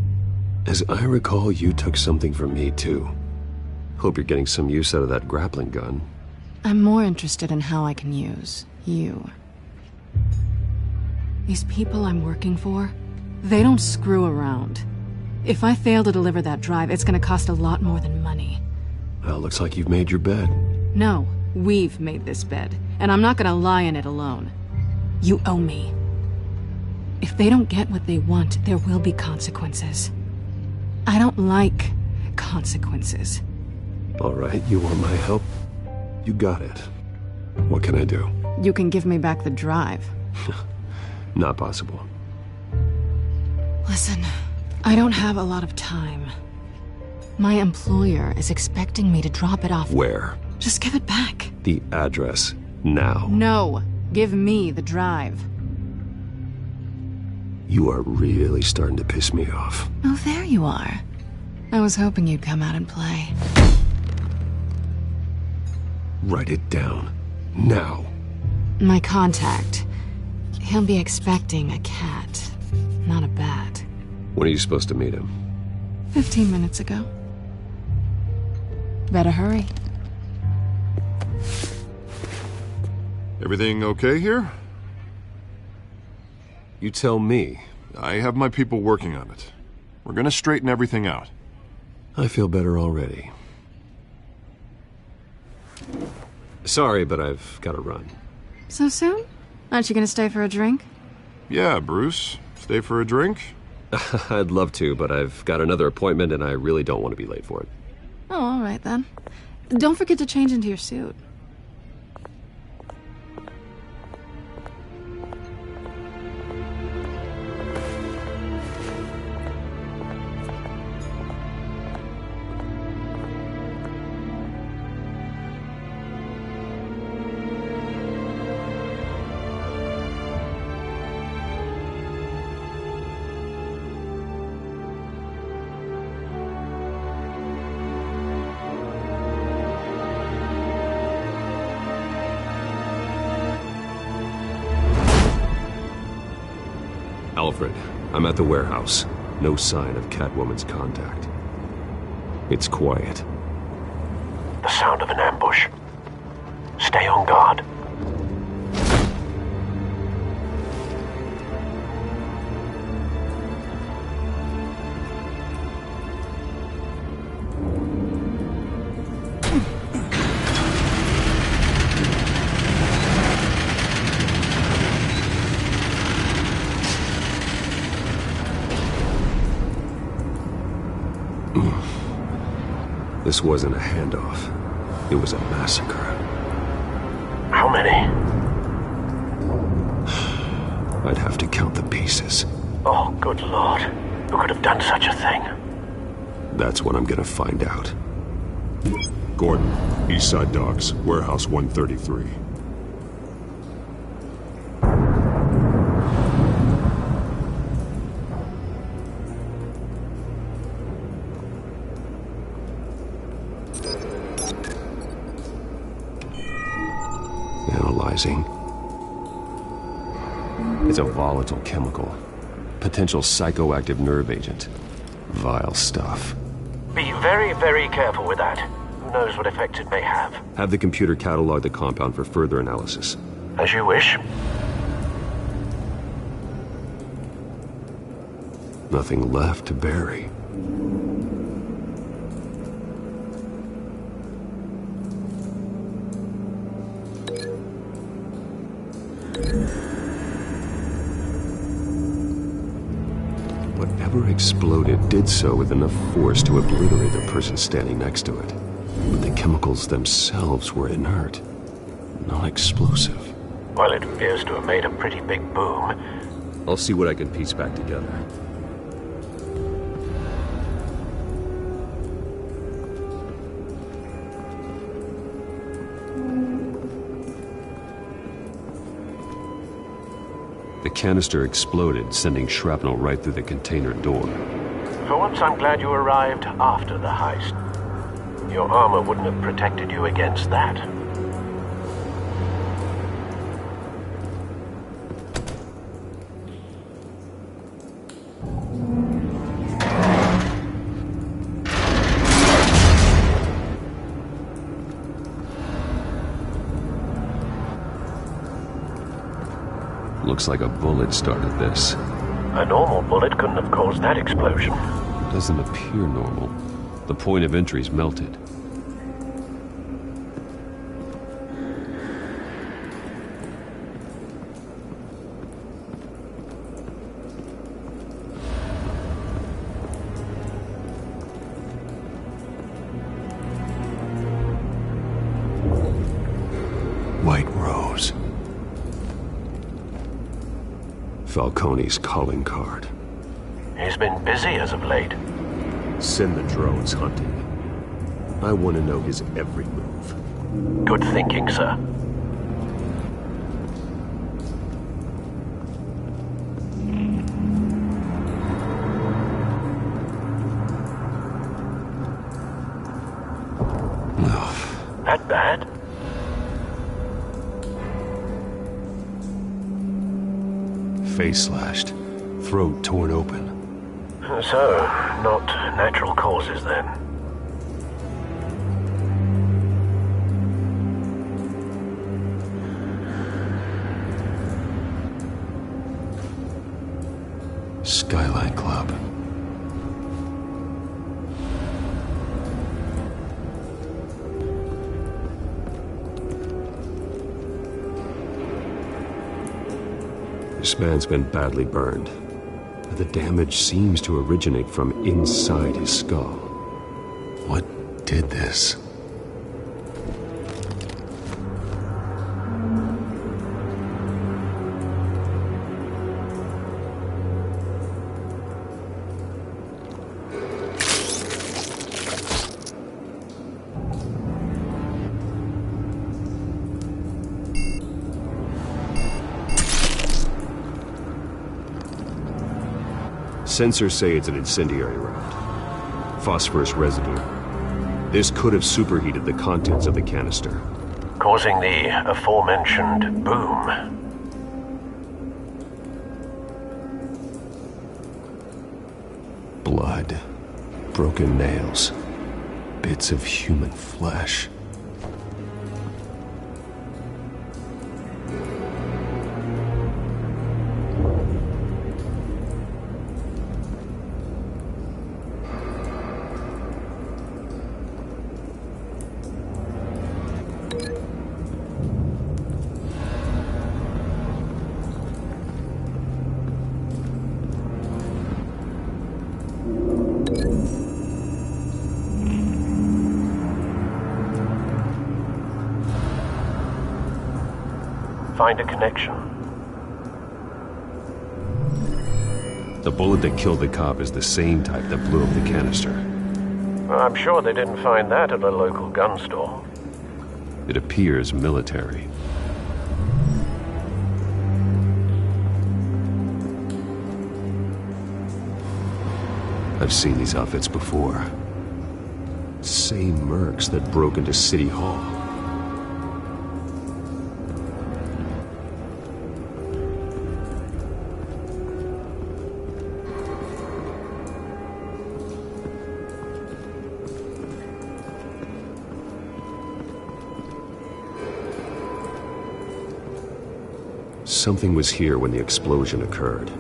As I recall, you took something from me, too. Hope you're getting some use out of that grappling gun. I'm more interested in how I can use you. These people I'm working for, they don't screw around. If I fail to deliver that drive, it's gonna cost a lot more than money. Well, looks like you've made your bed. No, we've made this bed, and I'm not gonna lie in it alone. You owe me. If they don't get what they want, there will be consequences. I don't like consequences. All right, you want my help? You got it. What can I do? You can give me back the drive. Not possible. Listen, I don't have a lot of time. My employer is expecting me to drop it off. Where? Just give it back. The address, now. No, give me the drive. You are really starting to piss me off. Oh, there you are. I was hoping you'd come out and play. Write it down. Now. My contact. He'll be expecting a cat, not a bat. When are you supposed to meet him? 15 minutes ago. Better hurry. Everything okay here? You tell me. I have my people working on it. We're gonna straighten everything out. I feel better already. Sorry, but I've got to run. So soon? Aren't you gonna stay for a drink? Yeah, Bruce. Stay for a drink? I'd love to, but I've got another appointment and I really don't want to be late for it. Oh, all right then. Don't forget to change into your suit. Alfred, I'm at the warehouse. No sign of Catwoman's contact. It's quiet. The sound of an ambush. Stay on guard. This wasn't a handoff. It was a massacre. How many? I'd have to count the pieces. Oh, good lord. Who could have done such a thing? That's what I'm gonna find out. Gordon, Eastside Docks, Warehouse 133. Analyzing. It's a volatile chemical. Potential psychoactive nerve agent. Vile stuff. Be very, very careful with that. Who knows what effect it may have? Have the computer catalog the compound for further analysis. As you wish. Nothing left to bury. Whatever exploded did so with enough force to obliterate the person standing next to it. But the chemicals themselves were inert, not explosive. Well, it appears to have made a pretty big boom. I'll see what I can piece back together. The canister exploded, sending shrapnel right through the container door. For once, I'm glad you arrived after the heist. Your armor wouldn't have protected you against that. Looks like a bullet started this. A normal bullet couldn't have caused that explosion. Doesn't appear normal. The point of entry's melted. White Rose. Falcone's calling card. He's been busy as of late. Send the drones hunting. I want to know his every move. Good thinking, sir. That bad? Face slashed, throat torn open. So, not natural causes then. Skyline Club. This man's been badly burned. The damage seems to originate from inside his skull. What did this? Sensors say it's an incendiary round. Phosphorus residue. This could have superheated the contents of the canister, causing the aforementioned boom. Blood. Broken nails. Bits of human flesh. Find a connection. The bullet that killed the cop is the same type that blew up the canister. I'm sure they didn't find that at a local gun store. It appears military. I've seen these outfits before. Same mercs that broke into City Hall. Something was here when the explosion occurred.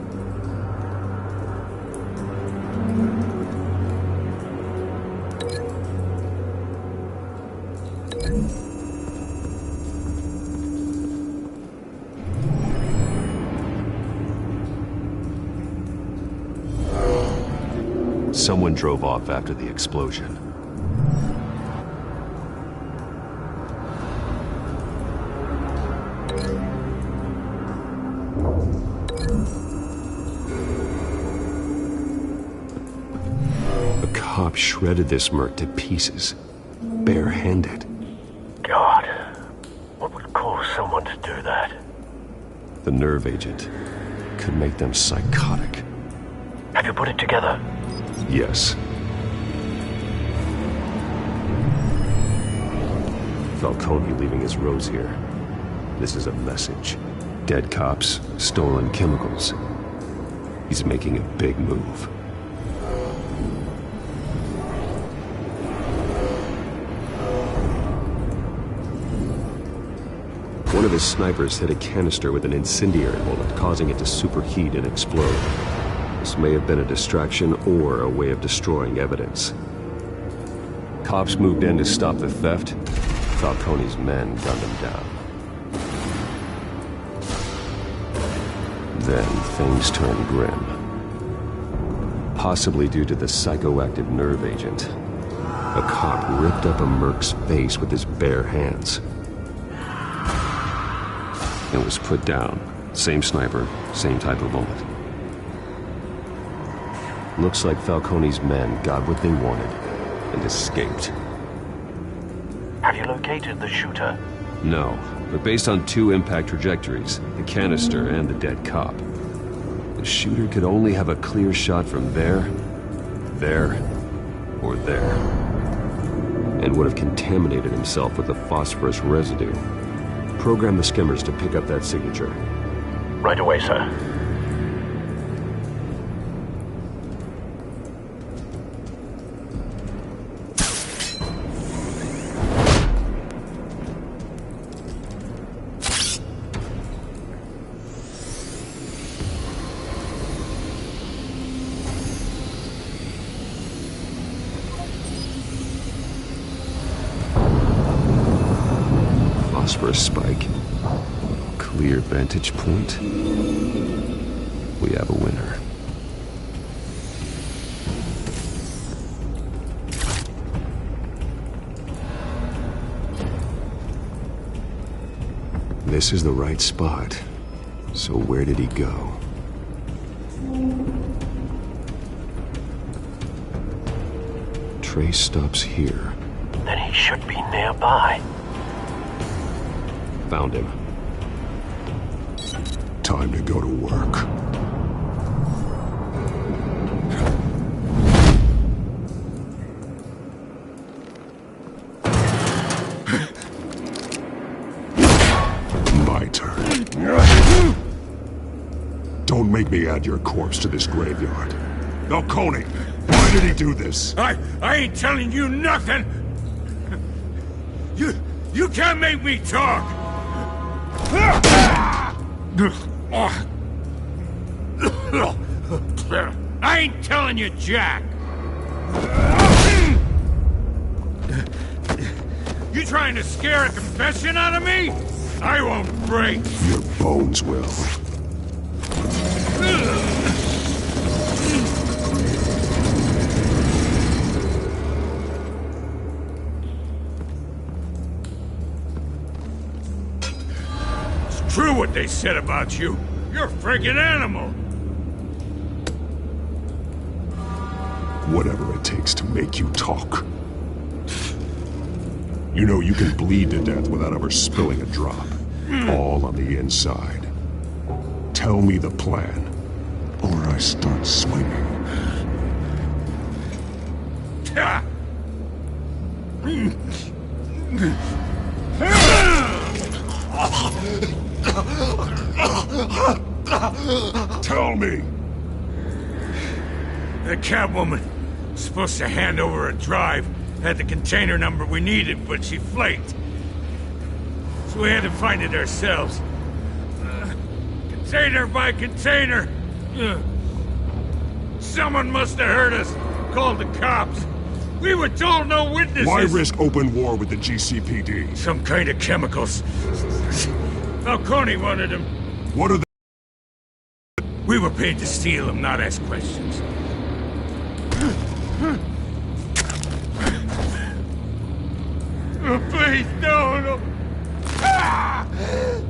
Someone drove off after the explosion. Cop shredded this merc to pieces, barehanded. God, what would cause someone to do that? The nerve agent could make them psychotic. Have you put it together? Yes. Falcone leaving his rose here. This is a message. Dead cops, stolen chemicals. He's making a big move. One of his snipers hit a canister with an incendiary bullet, causing it to superheat and explode. This may have been a distraction or a way of destroying evidence. Cops moved in to stop the theft. Falcone's men gunned him down. Then things turned grim. Possibly due to the psychoactive nerve agent. A cop ripped up a merc's face with his bare hands. It was put down. Same sniper, same type of bullet. Looks like Falcone's men got what they wanted and escaped. Have you located the shooter? No, but based on two impact trajectories, the canister and the dead cop, the shooter could only have a clear shot from there, or there, and would have contaminated himself with the phosphorus residue. Program the skimmers to pick up that signature. Right away, sir. Phosphorus spike. Clear vantage point. We have a winner. This is the right spot. So where did he go? Trace stops here. Then he should be nearby. Found him. Time to go to work. My turn. Don't make me add your corpse to this graveyard. Falcone, why did he do this? I ain't telling you nothing! You can't make me talk! I ain't telling you jack! You trying to scare a confession out of me? I won't break! Your bones will. It's true what they said about you. You're a friggin' animal! Whatever it takes to make you talk. You know you can bleed to death without ever spilling a drop. All on the inside. Tell me the plan, or I start swinging. Tell me! The Catwoman was supposed to hand over a drive. Had the container number we needed, but she flaked. So we had to find it ourselves. Container by container. Someone must have heard us. Called the cops. We were told no witnesses. Why risk open war with the GCPD? Some kind of chemicals. Falcone wanted them. What are they? We were paid to steal them, not ask questions. Oh, please, no.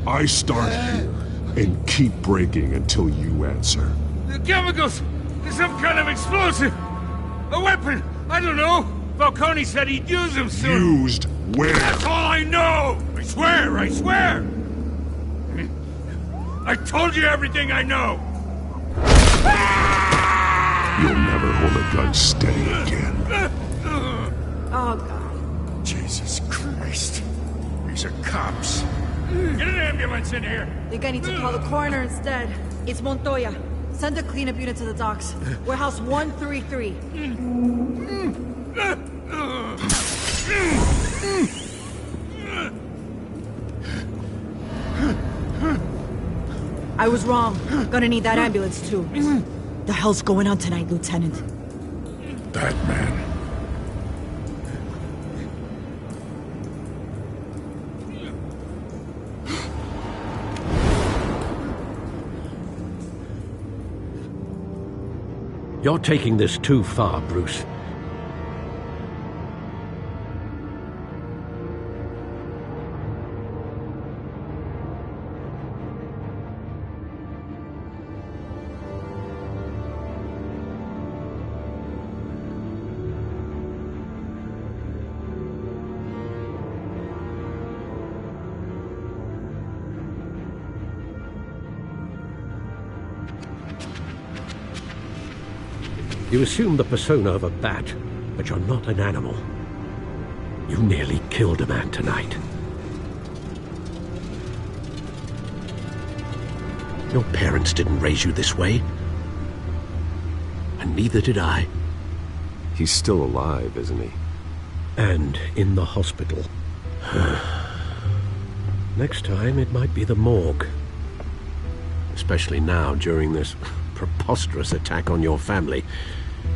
I start here and keep breaking until you answer. The chemicals! There's some kind of explosive! A weapon! I don't know! Falcone said he'd use them soon! Used where? That's all I know! I swear! I told you everything I know! You'll never hold a gun steady again. Oh, God. Jesus Christ. These are cops. Get an ambulance in here! Think I need to call the coroner instead. It's Montoya. Send a cleanup unit to the docks. Warehouse 133. I was wrong. Gonna need that ambulance, too. The hell's going on tonight, Lieutenant? That man. You're taking this too far, Bruce. You assume the persona of a bat, but you're not an animal. You nearly killed a man tonight. Your parents didn't raise you this way. And neither did I. He's still alive, isn't he? And in the hospital. Next time, it might be the morgue. Especially now, during this preposterous attack on your family.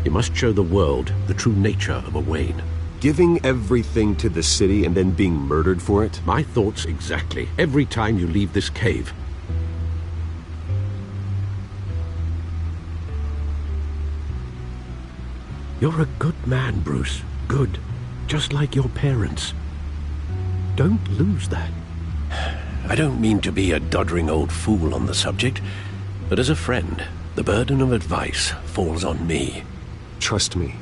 You must show the world the true nature of a Wayne. Giving everything to the city and then being murdered for it? My thoughts exactly. Every time you leave this cave. You're a good man, Bruce. Good. Just like your parents. Don't lose that. I don't mean to be a doddering old fool on the subject, but as a friend, the burden of advice falls on me. Trust me,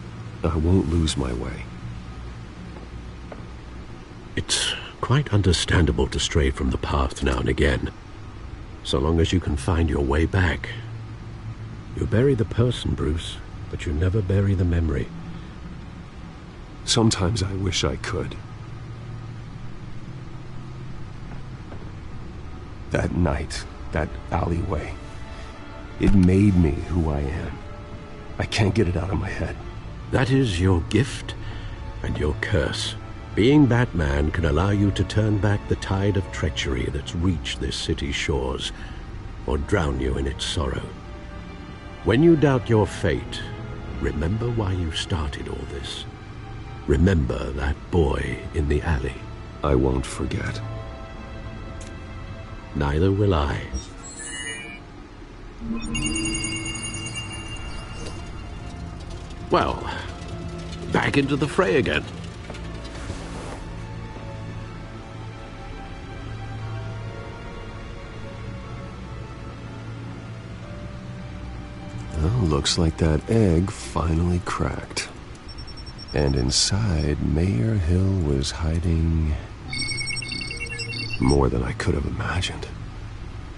I won't lose my way. It's quite understandable to stray from the path now and again, so long as you can find your way back. You bury the person, Bruce, but you never bury the memory. Sometimes I wish I could. That night, that alleyway, it made me who I am. I can't get it out of my head. That is your gift and your curse. Being Batman can allow you to turn back the tide of treachery that's reached this city's shores, or drown you in its sorrow. When you doubt your fate, remember why you started all this. Remember that boy in the alley. I won't forget. Neither will I. Well, back into the fray again. Well, looks like that egg finally cracked. And inside, Mayor Hill was hiding more than I could have imagined.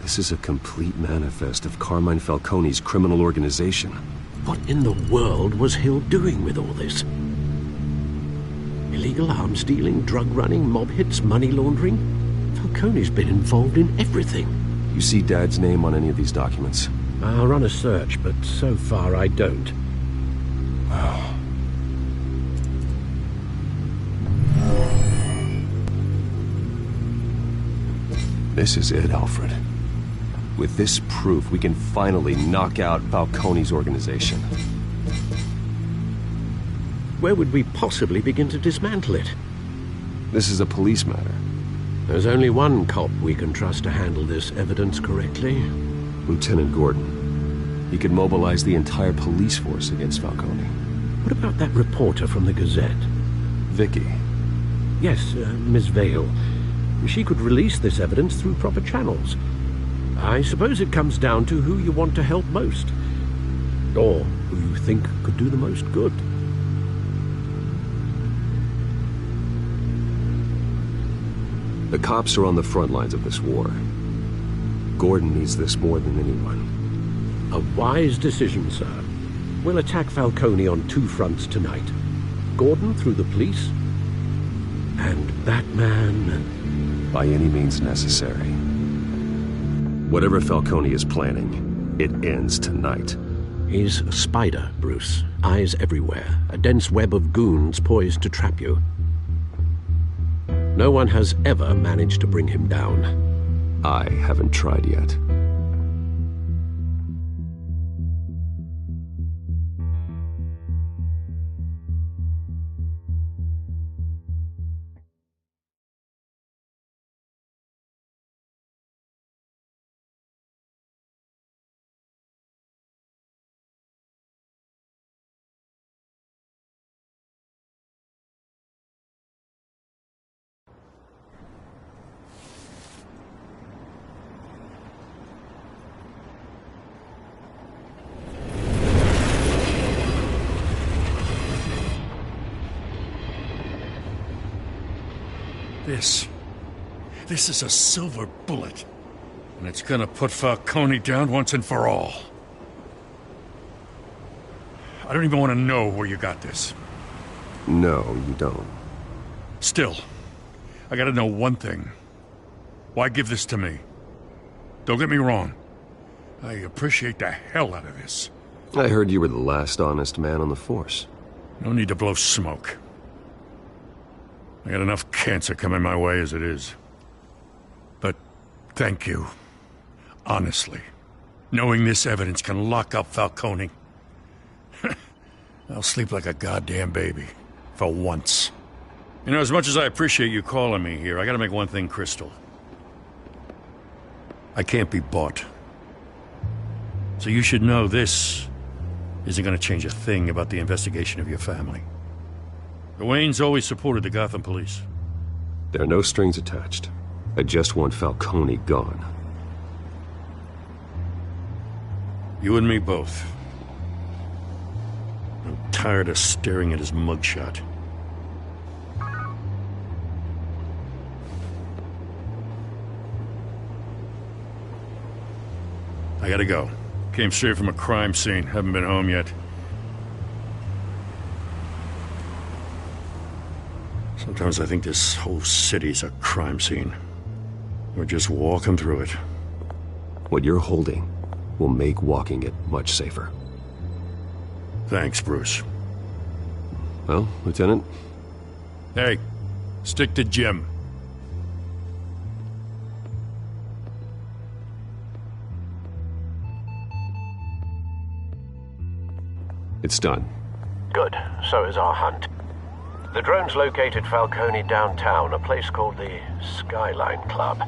This is a complete manifest of Carmine Falcone's criminal organization. What in the world was Hill doing with all this? Illegal arms dealing, drug running, mob hits, money laundering? Falcone's been involved in everything. You see Dad's name on any of these documents? I'll run a search, but so far I don't. This is it, Alfred. With this proof, we can finally knock out Falcone's organization. Where would we possibly begin to dismantle it? This is a police matter. There's only one cop we can trust to handle this evidence correctly. Lieutenant Gordon. He could mobilize the entire police force against Falcone. What about that reporter from the Gazette? Vicky. Yes, Miss Vale. She could release this evidence through proper channels. I suppose it comes down to who you want to help most. Or who you think could do the most good. The cops are on the front lines of this war. Gordon needs this more than anyone. A wise decision, sir. We'll attack Falcone on two fronts tonight. Gordon through the police, and Batman... by any means necessary. Whatever Falcone is planning, it ends tonight. He's a spider, Bruce. Eyes everywhere. A dense web of goons poised to trap you. No one has ever managed to bring him down. I haven't tried yet. This is a silver bullet. And it's gonna put Falcone down once and for all. I don't even want to know where you got this. No, you don't. Still, I gotta know one thing. Why give this to me? Don't get me wrong. I appreciate the hell out of this. I heard you were the last honest man on the force. No need to blow smoke. I got enough cancer coming my way as it is. But thank you. Honestly. Knowing this evidence can lock up Falcone. I'll sleep like a goddamn baby. For once. You know, as much as I appreciate you calling me here, I gotta make one thing crystal. I can't be bought. So you should know this isn't gonna change a thing about the investigation of your family. The Waynes always supported the Gotham police. There are no strings attached. I just want Falcone gone. You and me both. I'm tired of staring at his mugshot. I gotta go. Came straight from a crime scene. Haven't been home yet. Sometimes I think this whole city's a crime scene. We're just walking through it. What you're holding will make walking it much safer. Thanks, Bruce. Well, Lieutenant? Hey, stick to Jim. It's done. Good. So is our hunt. The drone's located Falcone downtown, a place called the Skyline Club.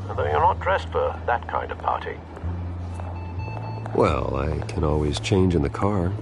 Although you're not dressed for that kind of party. Well, I can always change in the car.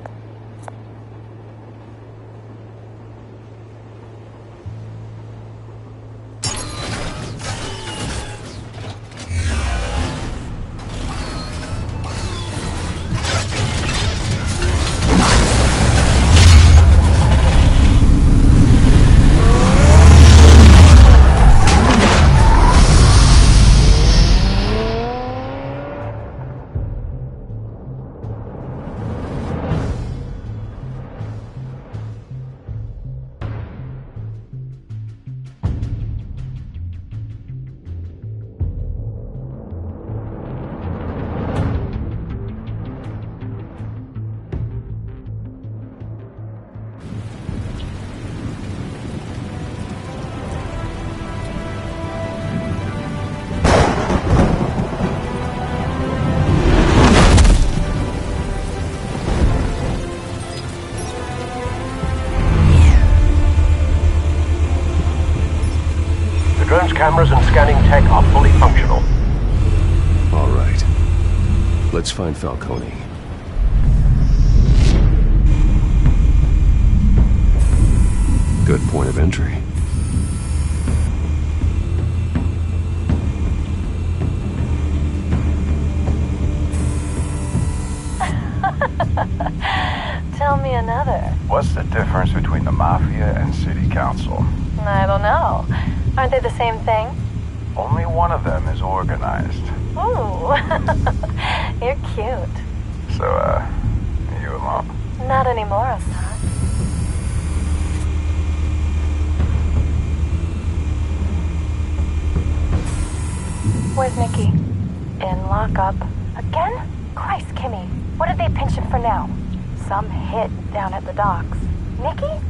Cameras and scanning tech are fully functional. All right. Let's find Falcone. Good point of entry. Tell me another. What's the difference between the Mafia and City Council? I don't know. Aren't they the same thing? Only one of them is organized. Ooh. You're cute. So, you alone? Not anymore, Assad. Where's Nikki? In lockup. Again? Christ, Kimmy. What did they pinch him for now? Some hit down at the docks. Nikki?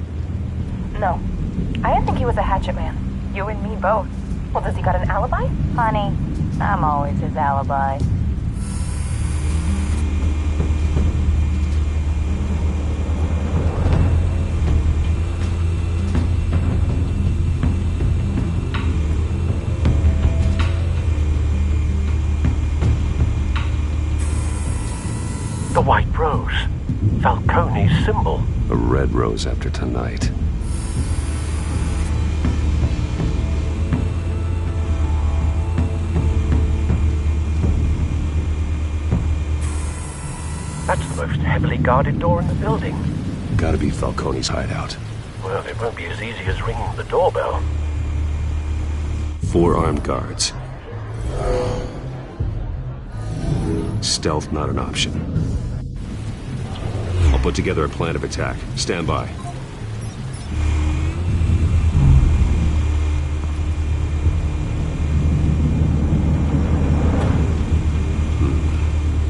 No. I didn't think he was a hatchet man. You and me both. Well, does he got an alibi? Honey, I'm always his alibi. The white rose. Falcone's symbol. A red rose after tonight. That's the most heavily guarded door in the building. Gotta be Falcone's hideout. Well, it won't be as easy as ringing the doorbell. 4 armed guards. Stealth not an option. I'll put together a plan of attack. Stand by.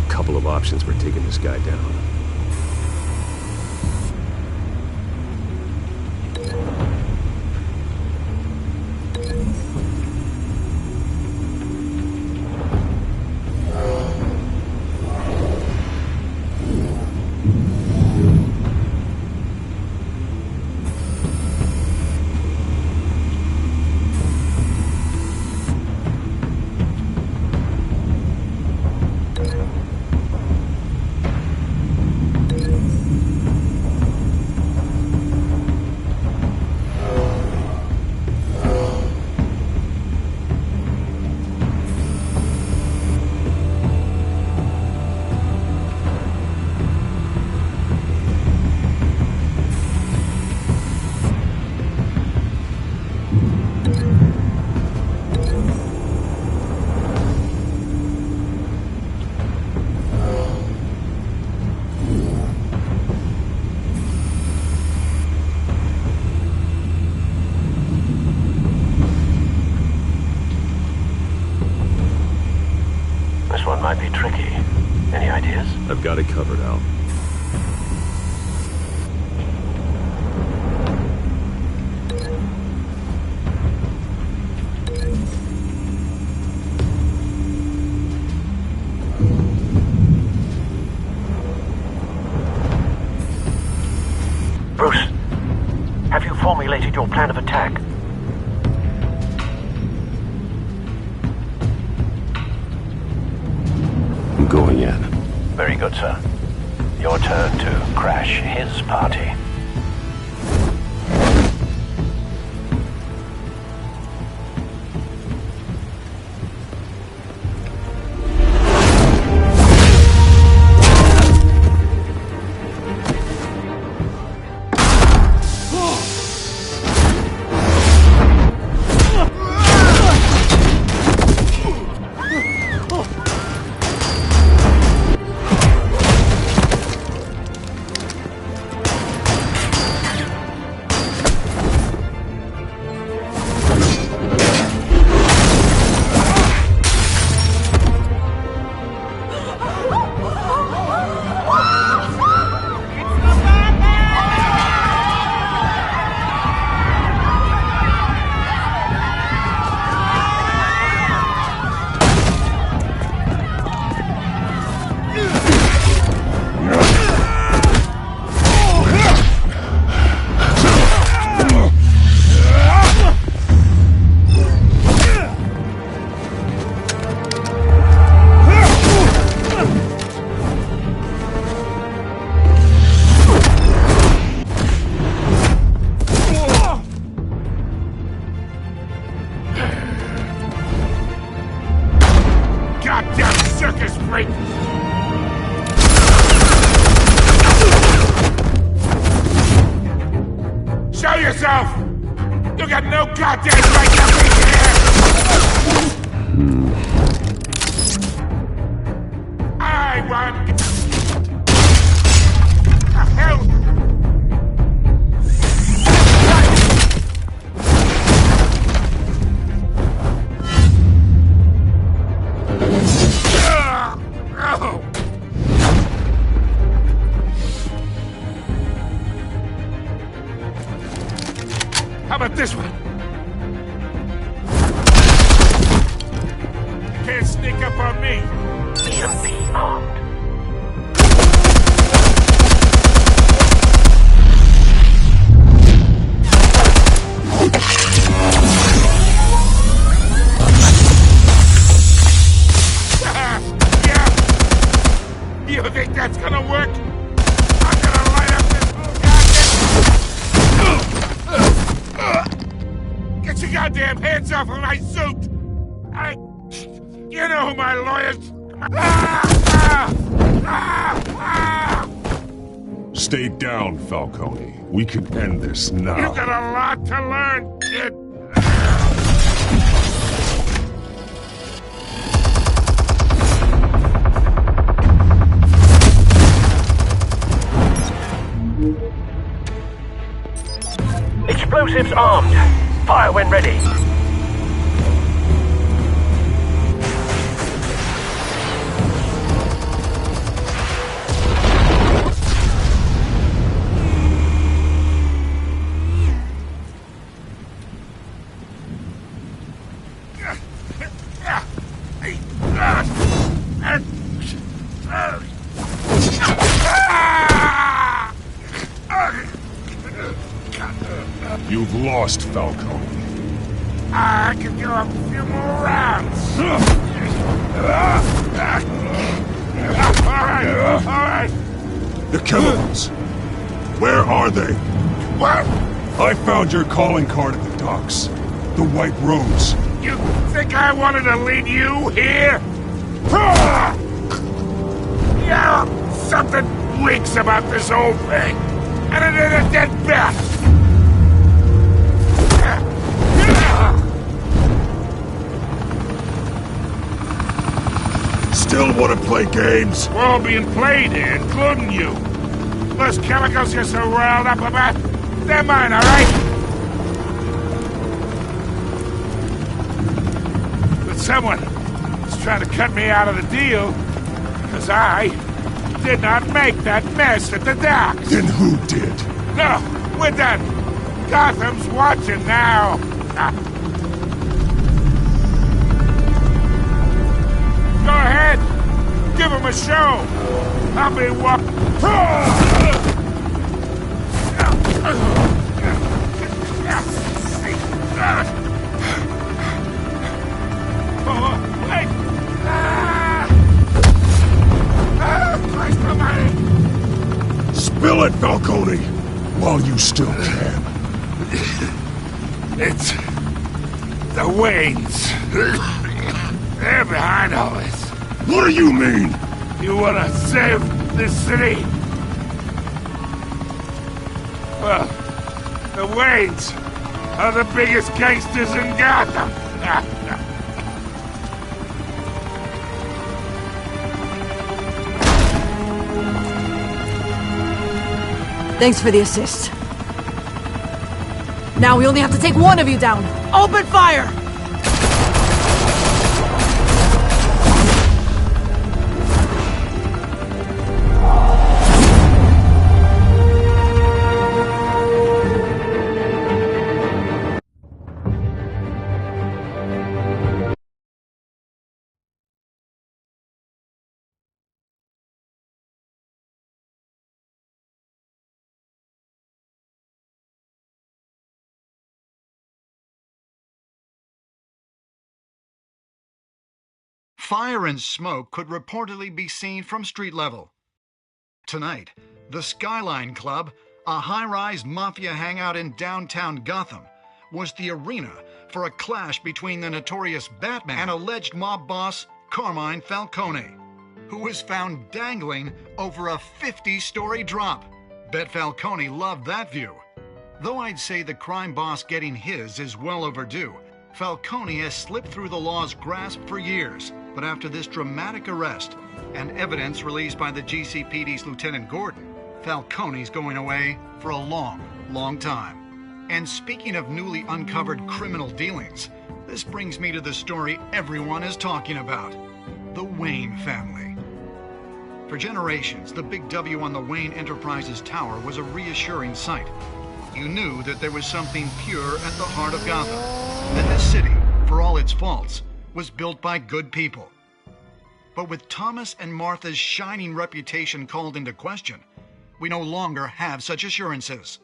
Couple of options for taking this guy down. Might be tricky. Any ideas? I've got it covered, Al. Bruce, have you formulated your plan of attack? I'm going in. Very good, sir. Your turn to crash his party. Show yourself! You got no goddamn right to be here! I want... The hell? How about this one? You can't sneak up on me. EMP armed. Yeah. You think that's gonna work? I'm gonna light up this goddamn... Get your goddamn hands off of my suit! You know who my lawyers... Stay down, Falcone. We can end this now. You got a lot to learn, kid. Explosives armed. Fire when ready. You've lost, Falcone. I could go a few more rounds. All right. The chemicals. Where are they? What? I found your calling card at the docks. The White Rose. You think I wanted to lead you here? Yeah, something reeks about this whole thing. And it ain't a dead bat. Still want to play games? We're all being played here, including you. Those chemicals you're so riled up about, they're mine, all right? But someone is trying to cut me out of the deal because I did not make that mess at the docks. Then who did? No, we're done. Gotham's watching now. Go ahead. Give him a show. I'll be walking. Wait! Christ almighty! Spill it, Falcone, while you still can. It's the Waynes. They're behind all this. What do you mean? You want to save this city? Well, the Waynes are the biggest gangsters in Gotham. Thanks for the assist. Now we only have to take one of you down. Open fire! Fire and smoke could reportedly be seen from street level. Tonight, the Skyline Club, a high-rise mafia hangout in downtown Gotham, was the arena for a clash between the notorious Batman and alleged mob boss Carmine Falcone, who was found dangling over a 50-story drop. Bet Falcone loved that view. Though I'd say the crime boss getting his is well overdue, Falcone has slipped through the law's grasp for years. But after this dramatic arrest and evidence released by the GCPD's Lieutenant Gordon, Falcone's going away for a long, long time. And speaking of newly uncovered criminal dealings, this brings me to the story everyone is talking about: the Wayne family. For generations, the big W on the Wayne Enterprises Tower was a reassuring sight. You knew that there was something pure at the heart of Gotham, that this city, for all its faults, was built by good people. But with Thomas and Martha's shining reputation called into question, we no longer have such assurances.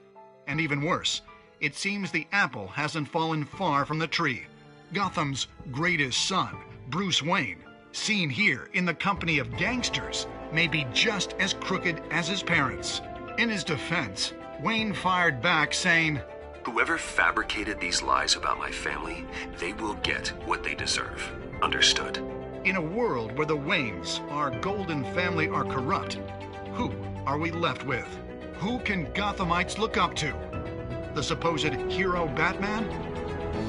And even worse, it seems the apple hasn't fallen far from the tree. Gotham's greatest son, Bruce Wayne, seen here in the company of gangsters, may be just as crooked as his parents. In his defense, Wayne fired back saying, "Whoever fabricated these lies about my family, they will get what they deserve. Understood?" In a world where the Waynes, our golden family, are corrupt, who are we left with? Who can Gothamites look up to? The supposed hero Batman?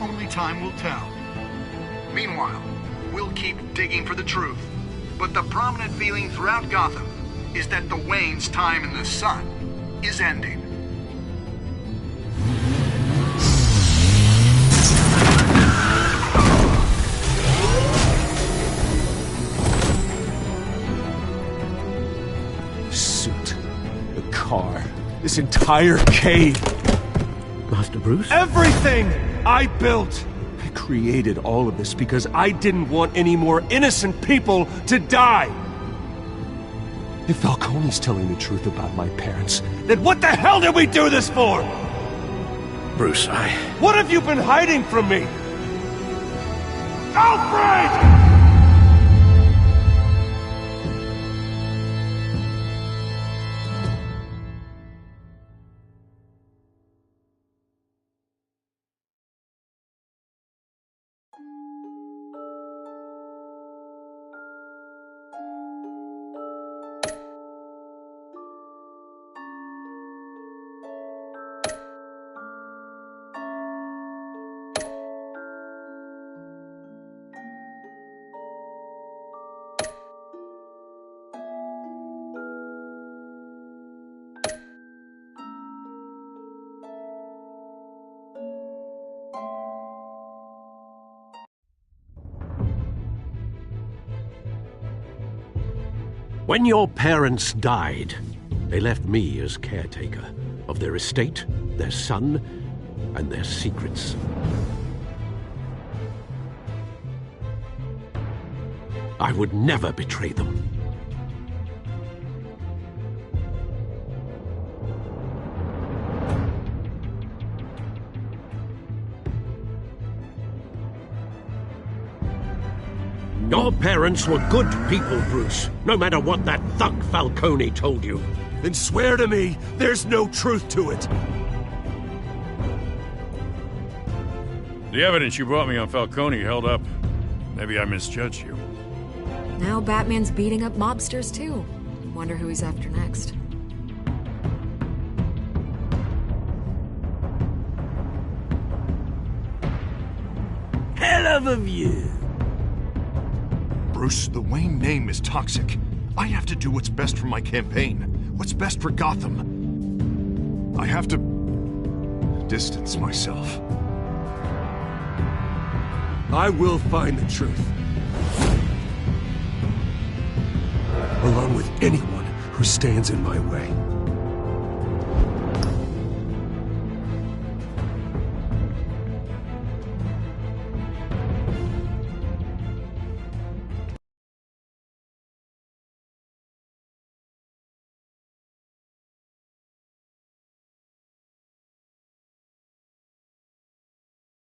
Only time will tell. Meanwhile, we'll keep digging for the truth. But the prominent feeling throughout Gotham is that the Waynes' time in the sun is ending. Car. This entire cave. Master Bruce? Everything I built. I created all of this because I didn't want any more innocent people to die. If Falcone's telling the truth about my parents, then what the hell did we do this for? Bruce, What have you been hiding from me? Alfred! When your parents died, they left me as caretaker of their estate, their son, and their secrets. I would never betray them. Your parents were good people, Bruce, no matter what that thug Falcone told you. Then swear to me there's no truth to it. The evidence you brought me on Falcone held up. Maybe I misjudged you. Now Batman's beating up mobsters, too. Wonder who he's after next. Hell of a view. Bruce, the Wayne name is toxic. I have to do what's best for my campaign. What's best for Gotham. I have to distance myself. I will find the truth. Along with anyone who stands in my way.